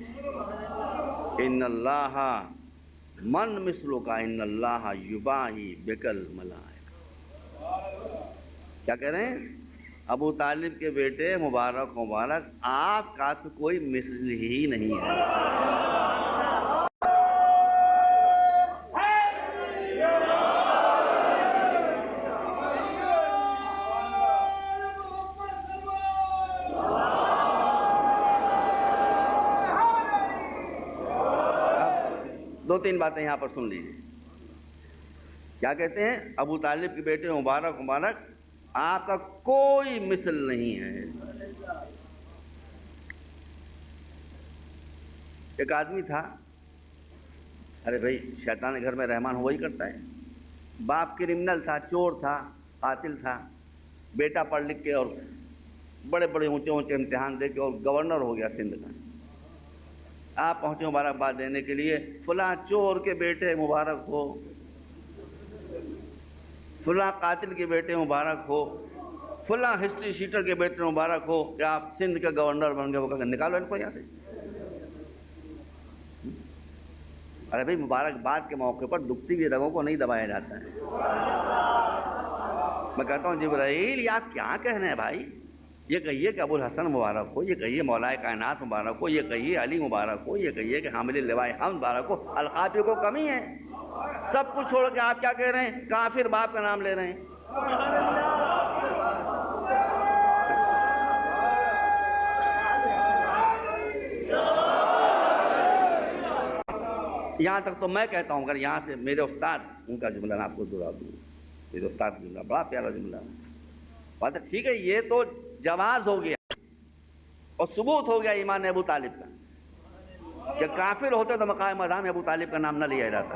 ان اللہ من مثلو کا ان اللہ یباہی بکل ملائکہ۔ کیا کہہ رہے ہیں؟ ابو طالب کے بیٹے مبارک آپ کا تو کوئی مثل ہی نہیں ہے۔ دو تین باتیں یہاں پر سن لیجیے۔ کیا کہتے ہیں؟ ابو طالب کے بیٹے مبارک آپ کا کوئی مثل نہیں ہے۔ ایک آدمی تھا، ارے بھائی شیطان گھر میں رحمان ہوا ہی کرتا ہے، باپ کرمنل تھا، چور تھا، قاتل تھا، بیٹا پڑھ لکھ کے اور بڑے بڑے اونچے اونچے امتحان دے کے اور گورنر ہو گیا سندھ کا. آپ پہنچے مبارکباد دینے کے لیے، فلاں چور کے بیٹے مبارک ہو، فلاں قاتل کے بیٹے مبارک ہو، فلاں ہسٹری شیٹر کے بیٹے مبارک ہو کہ آپ سندھ کے گورنر بن گئے. وہ کہا نکالو ان کو یہاں سے. ارے بھائی مبارکباد کے موقع پر دکھتی ہوئی رگوں کو نہیں دبایا جاتا ہے. میں کہتا ہوں جبرائیل یہ آپ کیا کہہ رہے ہیں بھائی؟ یہ کہیے کہ ابو الحسن مبارک ہو، یہ کہیے مولا کائنات مبارک ہو، یہ کہیے علی مبارک ہو، یہ کہیے کہ حامل لواء حمد مبارک ہو. القاب کو کمی ہے؟ سب کچھ چھوڑ کے آپ کیا کہہ رہے ہیں؟ کافر باپ کا نام لے رہے ہیں. یہاں تک تو میں کہتا ہوں، اگر یہاں سے میرے استاد ان کا جملہ میں آپ کو دہرا دوں، میرے استاد کا جملہ بڑا پیارا جملہ ہے. بات ٹھیک ہے، یہ تو جواز ہو گیا اور ثبوت ہو گیا ایمان ابو طالب کا کہ کافر ہوتے تو مقام اذان ابو طالب کا نام نہ لیا جاتا.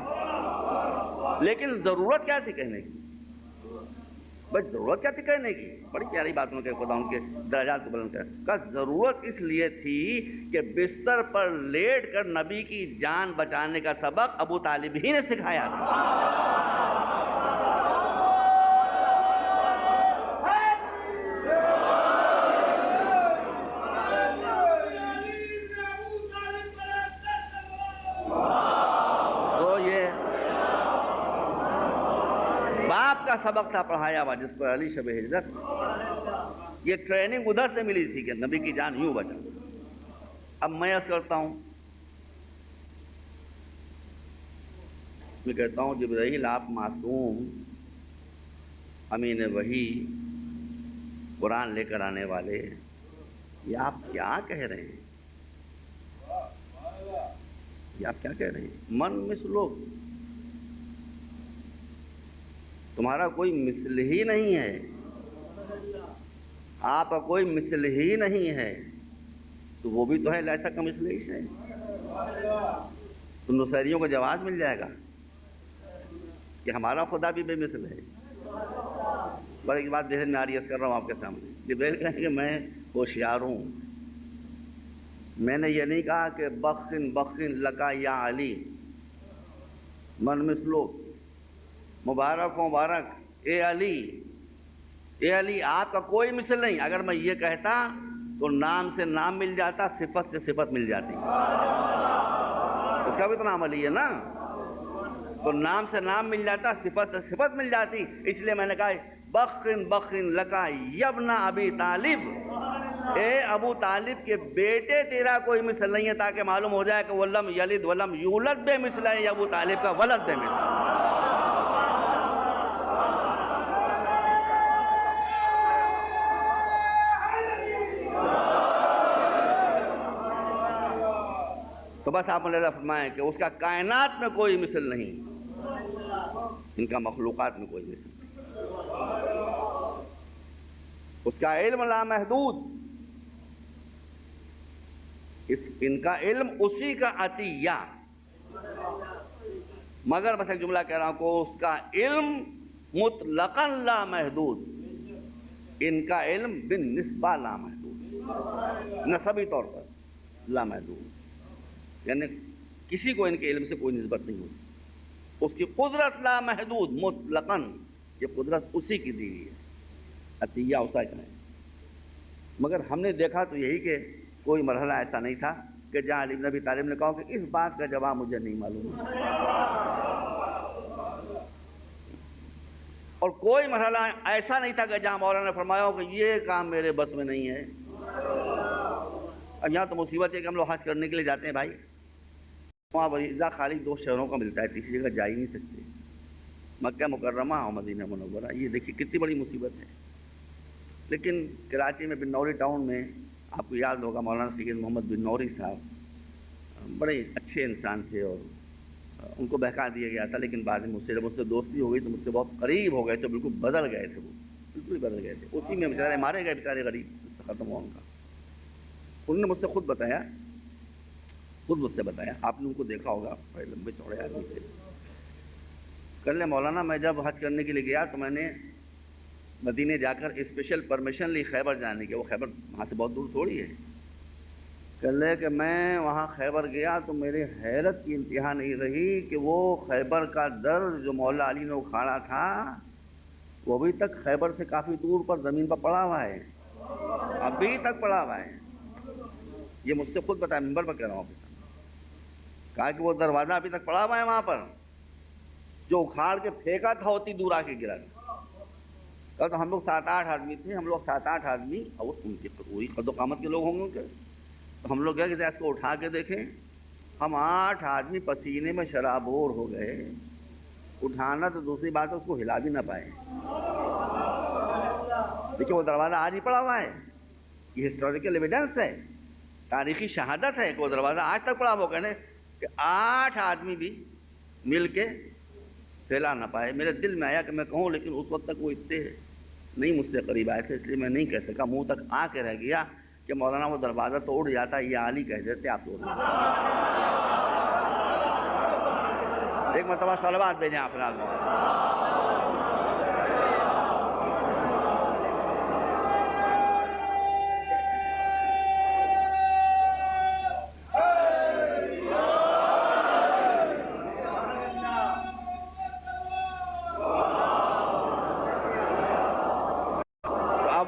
لیکن ضرورت کیا تھی کہنے کی؟ بس ضرورت کیا تھی کہنے کی؟ بڑی پیاری بات ان کے خدا ان کے درجات کو بلند کر. ضرورت اس لیے تھی کہ بستر پر لیٹ کر نبی کی جان بچانے کا سبق ابو طالب ہی نے سکھایا تھا. کا سبق تھا پڑھایا ہوا جس پر علی شب ہجرت. یہ ٹریننگ ادھر سے ملی تھی کہ نبی کی جان یوں بچا. اب میں عرض کرتا ہوں، میں کہتا ہوں جبرائیل آپ معصوم امین وحی قرآن لے کر آنے والے، یہ آپ کیا کہہ رہے ہیں؟ یہ آپ کیا کہہ رہے ہیں؟ من مثلو، تمہارا کوئی مثل ہی نہیں ہے، آپ کا کوئی مثل ہی نہیں ہے. تو وہ بھی تو ہے لیسا کمثلہ شیء. تو نصیریوں کو جواز مل جائے گا کہ ہمارا خدا بھی بے مثل ہے. بڑی ایک بات ذہن میں آ رہی ہے، کر رہا ہوں آپ کے سامنے. جبرائیل کہیں کہ میں ہوشیار ہوں، میں نے یہ نہیں کہا کہ بخن بخن لکا یا علی من مثلو، مبارک ہو مبارک اے علی، اے علی آپ کا کوئی مثل نہیں. اگر میں یہ کہتا تو نام سے نام مل جاتا، صفت سے صفت مل جاتی. اس کا بھی تو نام علی ہے نا، تو نام سے نام مل جاتا، صفت سے صفت مل جاتی. اس لیے میں نے کہا بخن بخن لکا یبن ابی طالب، اے ابو طالب کے بیٹے تیرا کوئی مثل نہیں ہے، تاکہ معلوم ہو جائے کہ وہ لم یلد ولم یولد بے مثل ہے، یا ابو طالب کا ولد بے مثل ہے. تو بس آپ ملاحظہ فرمائیں کہ اس کا کائنات میں کوئی مثل نہیں، ان کا مخلوقات میں کوئی مثل نہیں. اس کا علم لامحدود، ان کا علم اسی کا عطیہ. مگر بس ایک جملہ کہہ رہا ہوں کہ اس کا علم مطلقاً لامحدود، ان کا علم بالنسبہ لامحدود، نسبی طور پر لامحدود. یعنی کسی کو ان کے علم سے کوئی نسبت نہیں ہوتی. اس کی قدرت لامحدود مطلقاً، یہ قدرت اسی کی دی ہوئی ہے، عطیہ اسی کا ہے. مگر ہم نے دیکھا تو یہی کہ کوئی مرحلہ ایسا نہیں تھا کہ جہاں علی بن ابی طالب نے کہا کہ اس بات کا جواب مجھے نہیں معلوم ہے. اور کوئی مرحلہ ایسا نہیں تھا کہ جہاں مولانا نے فرمایا ہو کہ یہ کام میرے بس میں نہیں ہے. اور یہاں تو مصیبت ہے کہ ہم لوگ حج کرنے کے لیے جاتے ہیں بھائی، وہاں ویزا خالی 2 شہروں کا ملتا ہے، تیسری جگہ جا ہی نہیں سکتے، مکہ مکرمہ اور مدینہ منورہ. یہ دیکھیے کتنی بڑی مصیبت ہے. لیکن کراچی میں بنوری ٹاؤن میں آپ کو یاد ہوگا مولانا سید محمد بنوری صاحب بڑے اچھے انسان تھے، اور ان کو بہکا دیا گیا تھا. لیکن بعد میں مجھ سے دوستی ہو گئی تو مجھ سے بہت قریب ہو گئے تھے، بالکل بدل گئے تھے، وہ بالکل بدل گئے تھے. اسی میں بیچارے مارے گئے، بیچارے غریب، اس سے ختم ہوا ان کا. انہوں نے مجھ سے خود مجھ سے بتایا، آپ نے ان کو دیکھا ہوگا، بڑے لمبے چوڑے آدمی تھے. کر لیں مولانا میں جب حج کرنے کے لیے گیا تو میں نے مدینے جا کر اسپیشل پرمیشن لی خیبر جانے کی. وہ خیبر وہاں سے بہت دور تھوڑی ہے. کر لے کہ میں وہاں خیبر گیا تو میرے حیرت کی انتہا نہیں رہی کہ وہ خیبر کا در جو مولا علی نے اکھاڑا تھا وہ ابھی تک خیبر سے کافی دور پر زمین پر پڑا ہوا ہے, ابھی تک پڑا ہوا ہے. یہ مجھ سے خود بتایا, ممبر پر کہہ رہا ہوں. کہا کہ وہ دروازہ ابھی تک پڑا ہوا ہے وہاں پر, جو اکھاڑ کے پھینکا تھا ہوتی دور آ کے گرا تھا. تو ہم لوگ 7-8 آدمی تھے, ہم لوگ 7-8 آدمی, اور ان کے وہی قد و قامت کے لوگ ہوں گے ان کے. تو ہم لوگ گئے کہ اس کو اٹھا کے دیکھیں. ہم 8 آدمی پسینے میں شرابور ہو گئے. اٹھانا تو دوسری بات ہے, اس کو ہلا بھی نہ پائے. دیکھیں وہ دروازہ آج ہی پڑا ہوا ہے, یہ ہسٹوریکل ایویڈنس ہے, تاریخی شہادت ہے کہ وہ دروازہ آج تک پڑا ہوا. کہنے کہ 8 آدمی بھی مل کے پھیلا نہ پائے. میرے دل میں آیا کہ میں کہوں, لیکن اس وقت تک وہ اتنے نہیں مجھ سے قریب آئے تھے, اس لیے میں نہیں کہہ سکا. منہ تک آ کے رہ گیا کہ مولانا وہ دروازہ توڑ جاتا, یہ علی کہہ دیتے آپ توڑ دیتے. ایک مرتبہ صلوات بھیجیں آپ راز.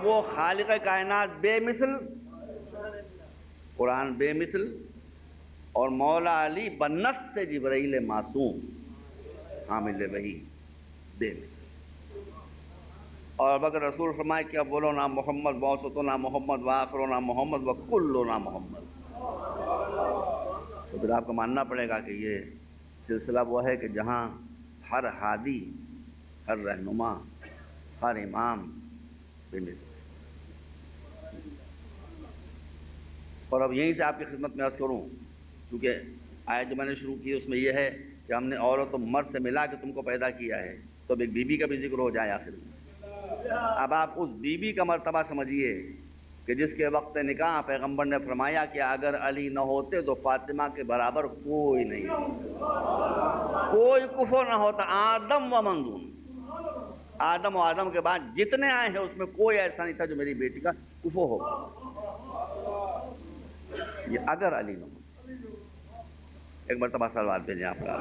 وہ خالق کائنات بے مثل, قرآن بے مثل, اور مولا علی بنفس سے جبرائیل معصوم حامل وحی بے مثل. اور بگر رسول فرمائے کہ اولنا محمد واسطنا محمد وآخرنا محمد وکلنا محمد. تو پھر آپ کو ماننا پڑے گا کہ یہ سلسلہ وہ ہے کہ جہاں ہر ہادی, ہر رہنما, ہر امام بے مثل. اور اب یہیں سے آپ کی خدمت میں عرض کروں, کیونکہ آیت جو میں نے شروع کی اس میں یہ ہے کہ ہم نے عورت و مرد سے ملا کے تم کو پیدا کیا ہے, تو اب ایک بی بی کا بھی ذکر ہو جائے آخر میں. اب آپ اس بی بی کا مرتبہ سمجھیے کہ جس کے وقت نکاح پیغمبر نے فرمایا کہ اگر علی نہ ہوتے تو فاطمہ کے برابر کوئی نہیں, کوئی کفو نہ ہوتا. آدم و منظور, آدم و آدم کے بعد جتنے آئے ہیں اس میں کوئی ایسا نہیں تھا جو میری بیٹی کا کفو ہوگا. یہ اگر علی نہ ہو. ایک مرتبہ صلوات بھیجیں آپ کا.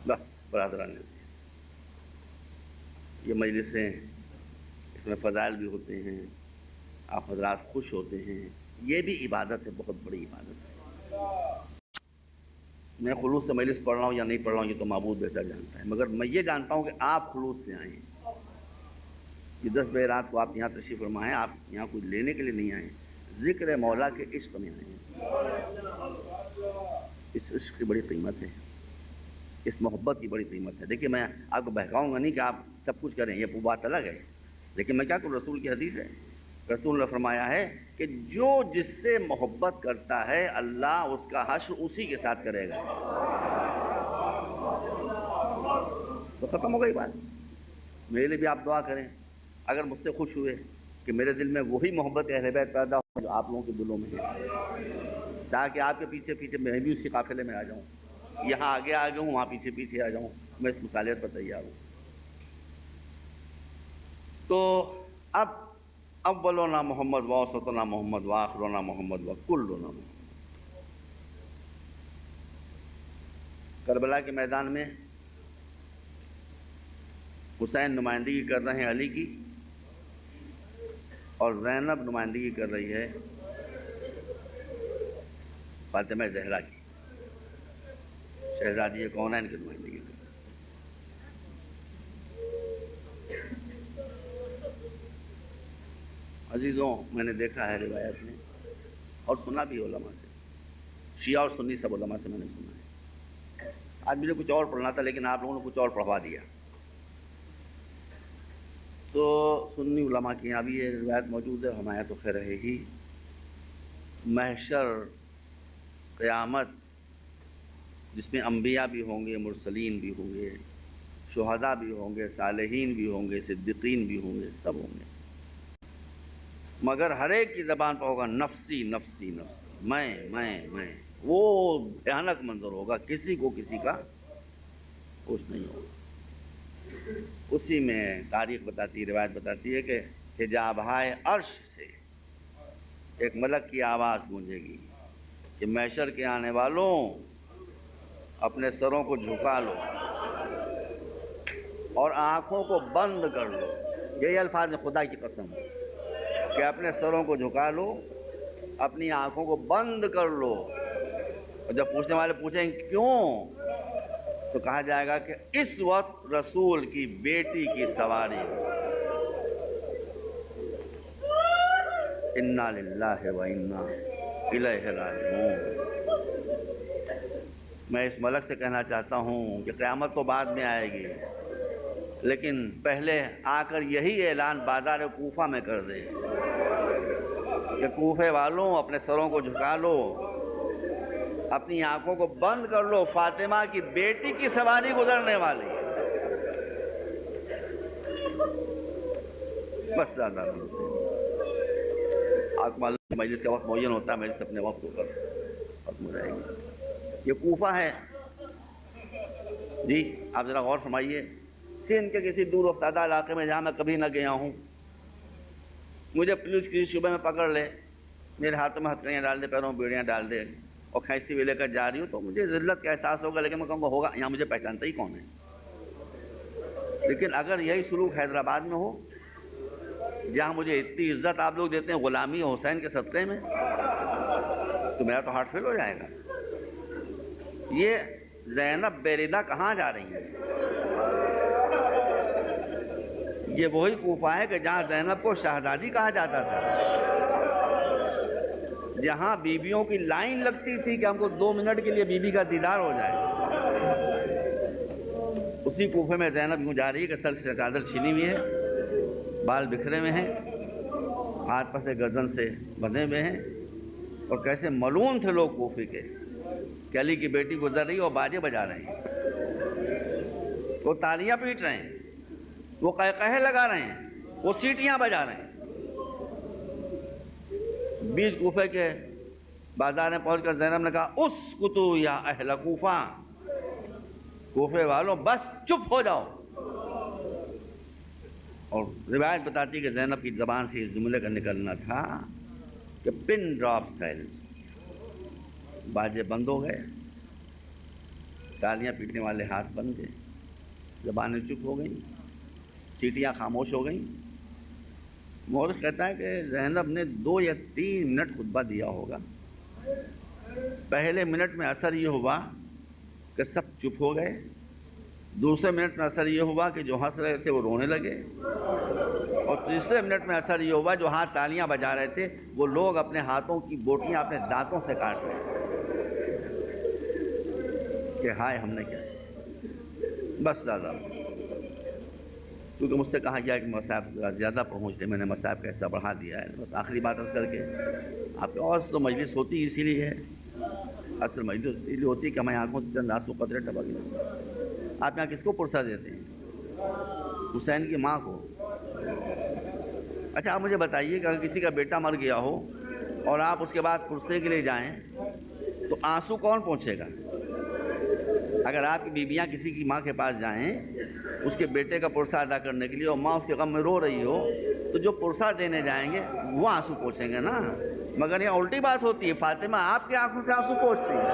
بس برادران, یہ مجلسیں, اس میں فضائل بھی ہوتے ہیں, آپ حضرات خوش ہوتے ہیں, یہ بھی عبادت ہے, بہت بڑی عبادت ہے. میں خلوص سے مجلس پڑھ رہا ہوں یا نہیں پڑھ رہا ہوں یہ تو معبود بہتر جانتا ہے, مگر میں یہ جانتا ہوں کہ آپ خلوص سے آئے ہیں. یہ 10 بجے رات کو آپ یہاں تشریف فرما ہیں, آپ یہاں کچھ لینے کے لیے نہیں آئے, ذکر مولا کے عشق میں آئے ہیں. اس عشق کی بڑی قیمت ہے, اس محبت کی بڑی قیمت ہے. دیکھیے میں آپ کو بہکاؤں گا نہیں کہ آپ سب کچھ کریں, یہ بات الگ ہے, لیکن میں کیا کروں, رسول کی حدیث ہے. رسول نے فرمایا ہے کہ جو جس سے محبت کرتا ہے اللہ اس کا حشر اسی کے ساتھ کرے گا. تو ختم ہو گئی بات. میرے لیے بھی آپ دعا کریں, اگر مجھ سے خوش ہوئے کہ میرے دل میں وہی محبت اہل بیت پیدا ہو جو آپ لوگوں کے دلوں میں ہے, تاکہ آپ کے پیچھے پیچھے میں بھی اسی قافلے میں آ جاؤں, یہاں آگے آ جاؤں, وہاں پیچھے پیچھے آ جاؤں, میں اس مصالحت پر تیار ہوں. تو اب اولنا محمد واسطنا محمد وآخرنا محمد وکلنا محمد. کربلا کے میدان میں حسین نمائندگی کر رہے ہیں علی کی, اور زینب نمائندگی کر رہی ہے فاطمہ زہرا کی, شہزادی کونین کی نمائندگی کر. عزیزوں, میں نے دیکھا ہے روایت میں اور سنا بھی علماء سے, شیعہ اور سنی سب علماء سے میں نے سنا ہے. آج مجھے کچھ اور پڑھنا تھا لیکن آپ لوگوں نے کچھ اور پڑھوا دیا. تو سنی علماء کی یہاں بھی یہ روایت موجود ہے, ہمارے تو خیر ہے ہی. محشر, قیامت, جس میں انبیاء بھی ہوں گے, مرسلین بھی ہوں گے, شہداء بھی ہوں گے, صالحین بھی ہوں گے, صدیقین بھی ہوں گے, سب ہوں گے, مگر ہر ایک کی زبان پر ہوگا نفسی نفسی نفسی, میں. وہ بھیانک منظر ہوگا، کسی کو کسی کا ہوش نہیں ہوگا۔ اسی میں تاریخ بتاتی، روایت بتاتی ہے کہ حجابہائے عرش سے ایک ملک کی آواز گونجے گی کہ محشر کے آنے والوں اپنے سروں کو جھکا لو اور آنکھوں کو بند کر لو۔ یہی الفاظ ہیں، خدا کی قسم کہ اپنے سروں کو جھکا لو، اپنی آنکھوں کو بند کر لو۔ اور جب پوچھنے والے پوچھیں کیوں، تو کہا جائے گا کہ اس وقت رسول کی بیٹی کی سواری ہو۔ انا للہ و انا الیہ راجعون۔ میں اس ملک سے کہنا چاہتا ہوں کہ قیامت تو بعد میں آئے گی، لیکن پہلے آ کر یہی اعلان بازار کوفہ میں کر دے کہ کوفے والوں اپنے سروں کو جھکا لو، اپنی آنکھوں کو بند کر لو، فاطمہ کی بیٹی کی سواری گزرنے والی ہے۔ بس زیادہ آپ معلوم مجلس کا وقت معین ہوتا ہے، مجلس اپنے وقت پر ختم ہو جائے گی۔ یہ کوفہ ہے جی، آپ ذرا غور فرمائیے، سندھ کے کسی دور افتادہ علاقے میں جہاں میں کبھی نہ گیا ہوں، مجھے پولیس کسی شعبے میں پکڑ لے، میرے ہاتھوں میں ہتھکڑیاں ڈال دے، پیروں میں بیڑیاں ڈال دے اور کھینچتی ہوئے لے کر جا رہی ہوں، تو مجھے ذلت کا احساس ہوگا، لیکن میں کہوں گا ہوگا یہاں مجھے پہچانتا ہی کون ہے۔ لیکن اگر یہی سلوک حیدرآباد میں ہو، جہاں مجھے اتنی عزت آپ لوگ دیتے ہیں غلامی حسین کے صدقے میں، تو میرا تو ہارٹ فیل ہو جائے گا۔ یہ زینب بیریدہ کہاں جا رہی ہیں؟ یہ وہی کوفہ ہے کہ جہاں زینب کو شہزادی کہا جاتا تھا، جہاں بیویوں کی لائن لگتی تھی کہ ہم کو 2 منٹ کے لیے بیوی کا دیدار ہو جائے۔ اسی کوفے میں زینب یوں جا رہی ہے کہ سر سے چادر چھینی ہوئی ہے، بال بکھرے ہوئے ہیں، ہاتھ پسے گردن سے بندھے ہوئے ہیں، اور کیسے ملعون تھے لوگ کوفے کے کہ علی کی بیٹی گزر رہی ہے اور باجے بجا رہے ہیں، وہ تالیاں پیٹ رہے ہیں، وہ قہقہے لگا رہے ہیں، وہ سیٹیاں بجا رہے ہیں۔ بیچ کوفے کے بازار میں پہنچ کر زینب نے کہا اسکتو یا اہل کوفہ، کوفے والوں بس چپ ہو جاؤ۔ اور روایت بتاتی ہے کہ زینب کی زبان سے اس جملے کا نکلنا تھا کہ پن ڈراپ سائلنس، باجے بند ہو گئے، تالیاں پیٹنے والے ہاتھ بند گئے، زبانیں چپ ہو گئیں، سیٹیاں خاموش ہو گئیں۔ مورخ کہتا ہے کہ زینب نے 2 یا 3 منٹ خطبہ دیا ہوگا۔ پہلے منٹ میں اثر یہ ہوا کہ سب چپ ہو گئے، دوسرے منٹ میں اثر یہ ہوا کہ جو ہنس رہے تھے وہ رونے لگے، اور تیسرے منٹ میں اثر یہ ہوا جو ہاتھ تالیاں بجا رہے تھے وہ لوگ اپنے ہاتھوں کی بوٹیاں اپنے دانتوں سے کاٹ رہے کہ ہائے ہم نے کیا۔ بس زیادہ کیونکہ مجھ سے کہا گیا کہ مصاحب زیادہ پہنچ دے، میں نے مصاحب کا حصہ بڑھا دیا ہے۔ بس آخری بات عرض کر کے، آپ کے اور تو مجلس ہوتی اسی لیے ہے، اصل مجلس اسی لیے ہوتی ہے کہ ہمیں آنکھوں سے چند آنسو قطرے ٹپک گئے۔ آپ یہاں کس کو پرسہ دیتے ہیں؟ حسین کی ماں کو۔ اچھا آپ مجھے بتائیے کہ اگر کسی کا بیٹا مر گیا ہو اور آپ اس کے بعد پرسے کے لیے جائیں تو آنسو کون پہنچے گا؟ اگر آپ کی بیویاں کسی کی ماں کے پاس جائیں اس کے بیٹے کا پرسہ ادا کرنے کے لیے اور ماں اس کے غم میں رو رہی ہو، تو جو پرسہ دینے جائیں گے وہ آنسو پوچھیں گے نا۔ مگر یہ الٹی بات ہوتی ہے، فاطمہ آپ کی آنکھوں سے آنسو پوچھتی ہیں۔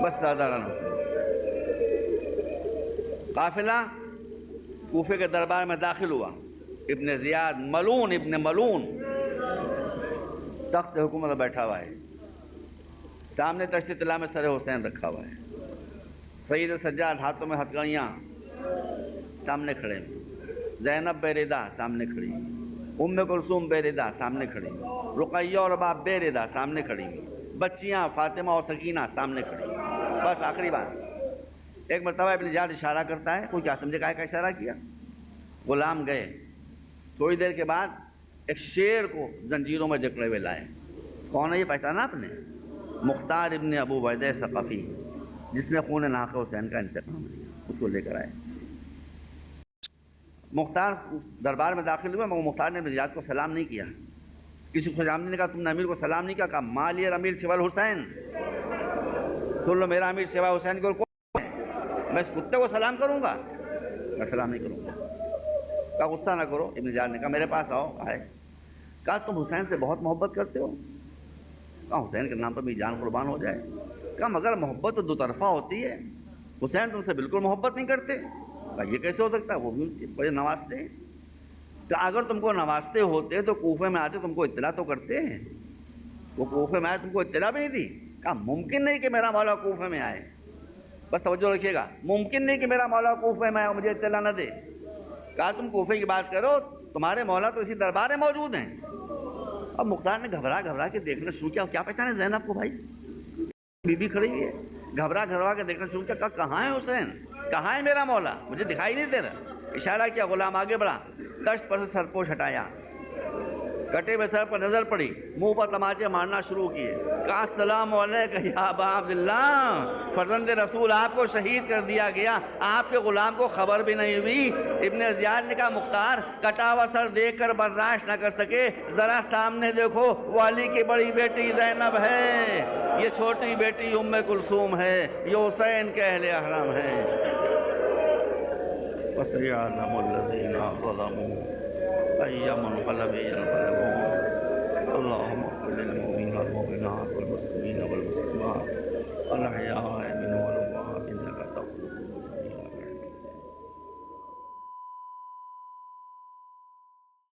بس سادہ قافلہ کوفے کے دربار میں داخل ہوا۔ ابن زیاد ملعون، ابن ملعون تخت حکومت میں بیٹھا ہوا ہے، سامنے تشت طلا میں سر حسین رکھا ہوا ہے، سید سجاد ہاتھوں میں ہتھکڑیاں سامنے کھڑے ہیں، زینب بیریدہ سامنے کھڑی، ام کلثوم بیریدہ سامنے کھڑی، رقیہ اور رباب بیریدہ سامنے کھڑی، بچیاں فاطمہ اور سکینہ سامنے کھڑی۔ بس آخری بات، ایک مرتبہ ابن زیاد اشارہ کرتا ہے، کوئی کیا سمجھے کا اشارہ کیا؟ غلام گئے، تھوڑی دیر کے بعد ایک شیر کو زنجیروں میں جکڑے ہوئے لائے۔ کون ہے یہ پہچانا آپ نے؟ مختار ابن ابو عبیدہ ثقفی، جس نے خون ناحق حسین کا انتقام لیا، اس کو لے کر آئے۔ مختار دربار میں داخل ہوا مگر مختار نے ابن زیاد کو سلام نہیں کیا. کسی خوش آمدید نے کہا تم نے امیر کو سلام نہیں کیا. کہا مالی امیر سوا الحسین، سن لو میرا امیر سوا حسین کو کون ہے؟ میں اس کتے کو سلام کروں گا؟ میں سلام نہیں کروں گا. کہا غصہ نہ کرو. ابن زیاد نے کہا میرے پاس آؤ. آئے. کہا تم حسین سے بہت محبت کرتے ہو؟ کہا حسین کے نام پر میری جان قربان ہو جائے. کہا مگر محبت تو دو طرفہ ہوتی ہے، حسین تم سے بالکل محبت نہیں کرتے. کہا یہ کیسے ہو سکتا ہے، وہ بھی بڑے نوازتے ہیں. کہ اگر تم کو نوازتے ہوتے تو کوفے میں آتے تم کو اطلاع تو کرتے ہیں. وہ کوفے میں آئے تم کو اطلاع بھی نہیں دی. کہا ممکن نہیں کہ میرا مولا کوفے میں آئے. بس توجہ رکھیے گا، ممکن نہیں کہ میرا مولا کوفے میں آئے اور مجھے اطلاع نہ دے. کہا تم کوفے کی بات کرو، تمہارے مولا تو اسی دربار میں موجود ہیں. اب مختار نے گھبرا کے دیکھنا شروع کیا. کیا پہچانے زینب کو بھائی؟ بی بی کھڑی ہوئی ہے. گھبرا کے دیکھنا شروع کیا. کہا کہاں ہے حسین، کہاں ہے میرا مولا، مجھے دکھائی نہیں دے رہا. اشارہ کیا. غلام آگے بڑھا، دشت پر سے سرپوش ہٹایا، کٹے ہوئے سر پر نظر پڑی، منہ پر تماچے مارنا شروع کیے. کہا السلام علیکم یا ابا عبداللہ، فرزند رسول آپ کو شہید کر دیا گیا، آپ کے غلام کو خبر بھی نہیں ہوئی. ابن زیاد نے کہا مختار کٹا ہوا سر دیکھ کر برداشت نہ کر سکے، ذرا سامنے دیکھو، والی کی بڑی بیٹی زینب ہے، یہ چھوٹی بیٹی ام کلثوم ہے، یہ حسین کے اہل احرام ہیں. وَسَيَعْلَمُ الَّذِينَ ظَلَمُوا أَيَّ مُنقَلَبٍ يَنقَلِبُونَ. اللهم اغفر للمؤمنين والمؤمنات والمسلمين والمسلمات الأحياء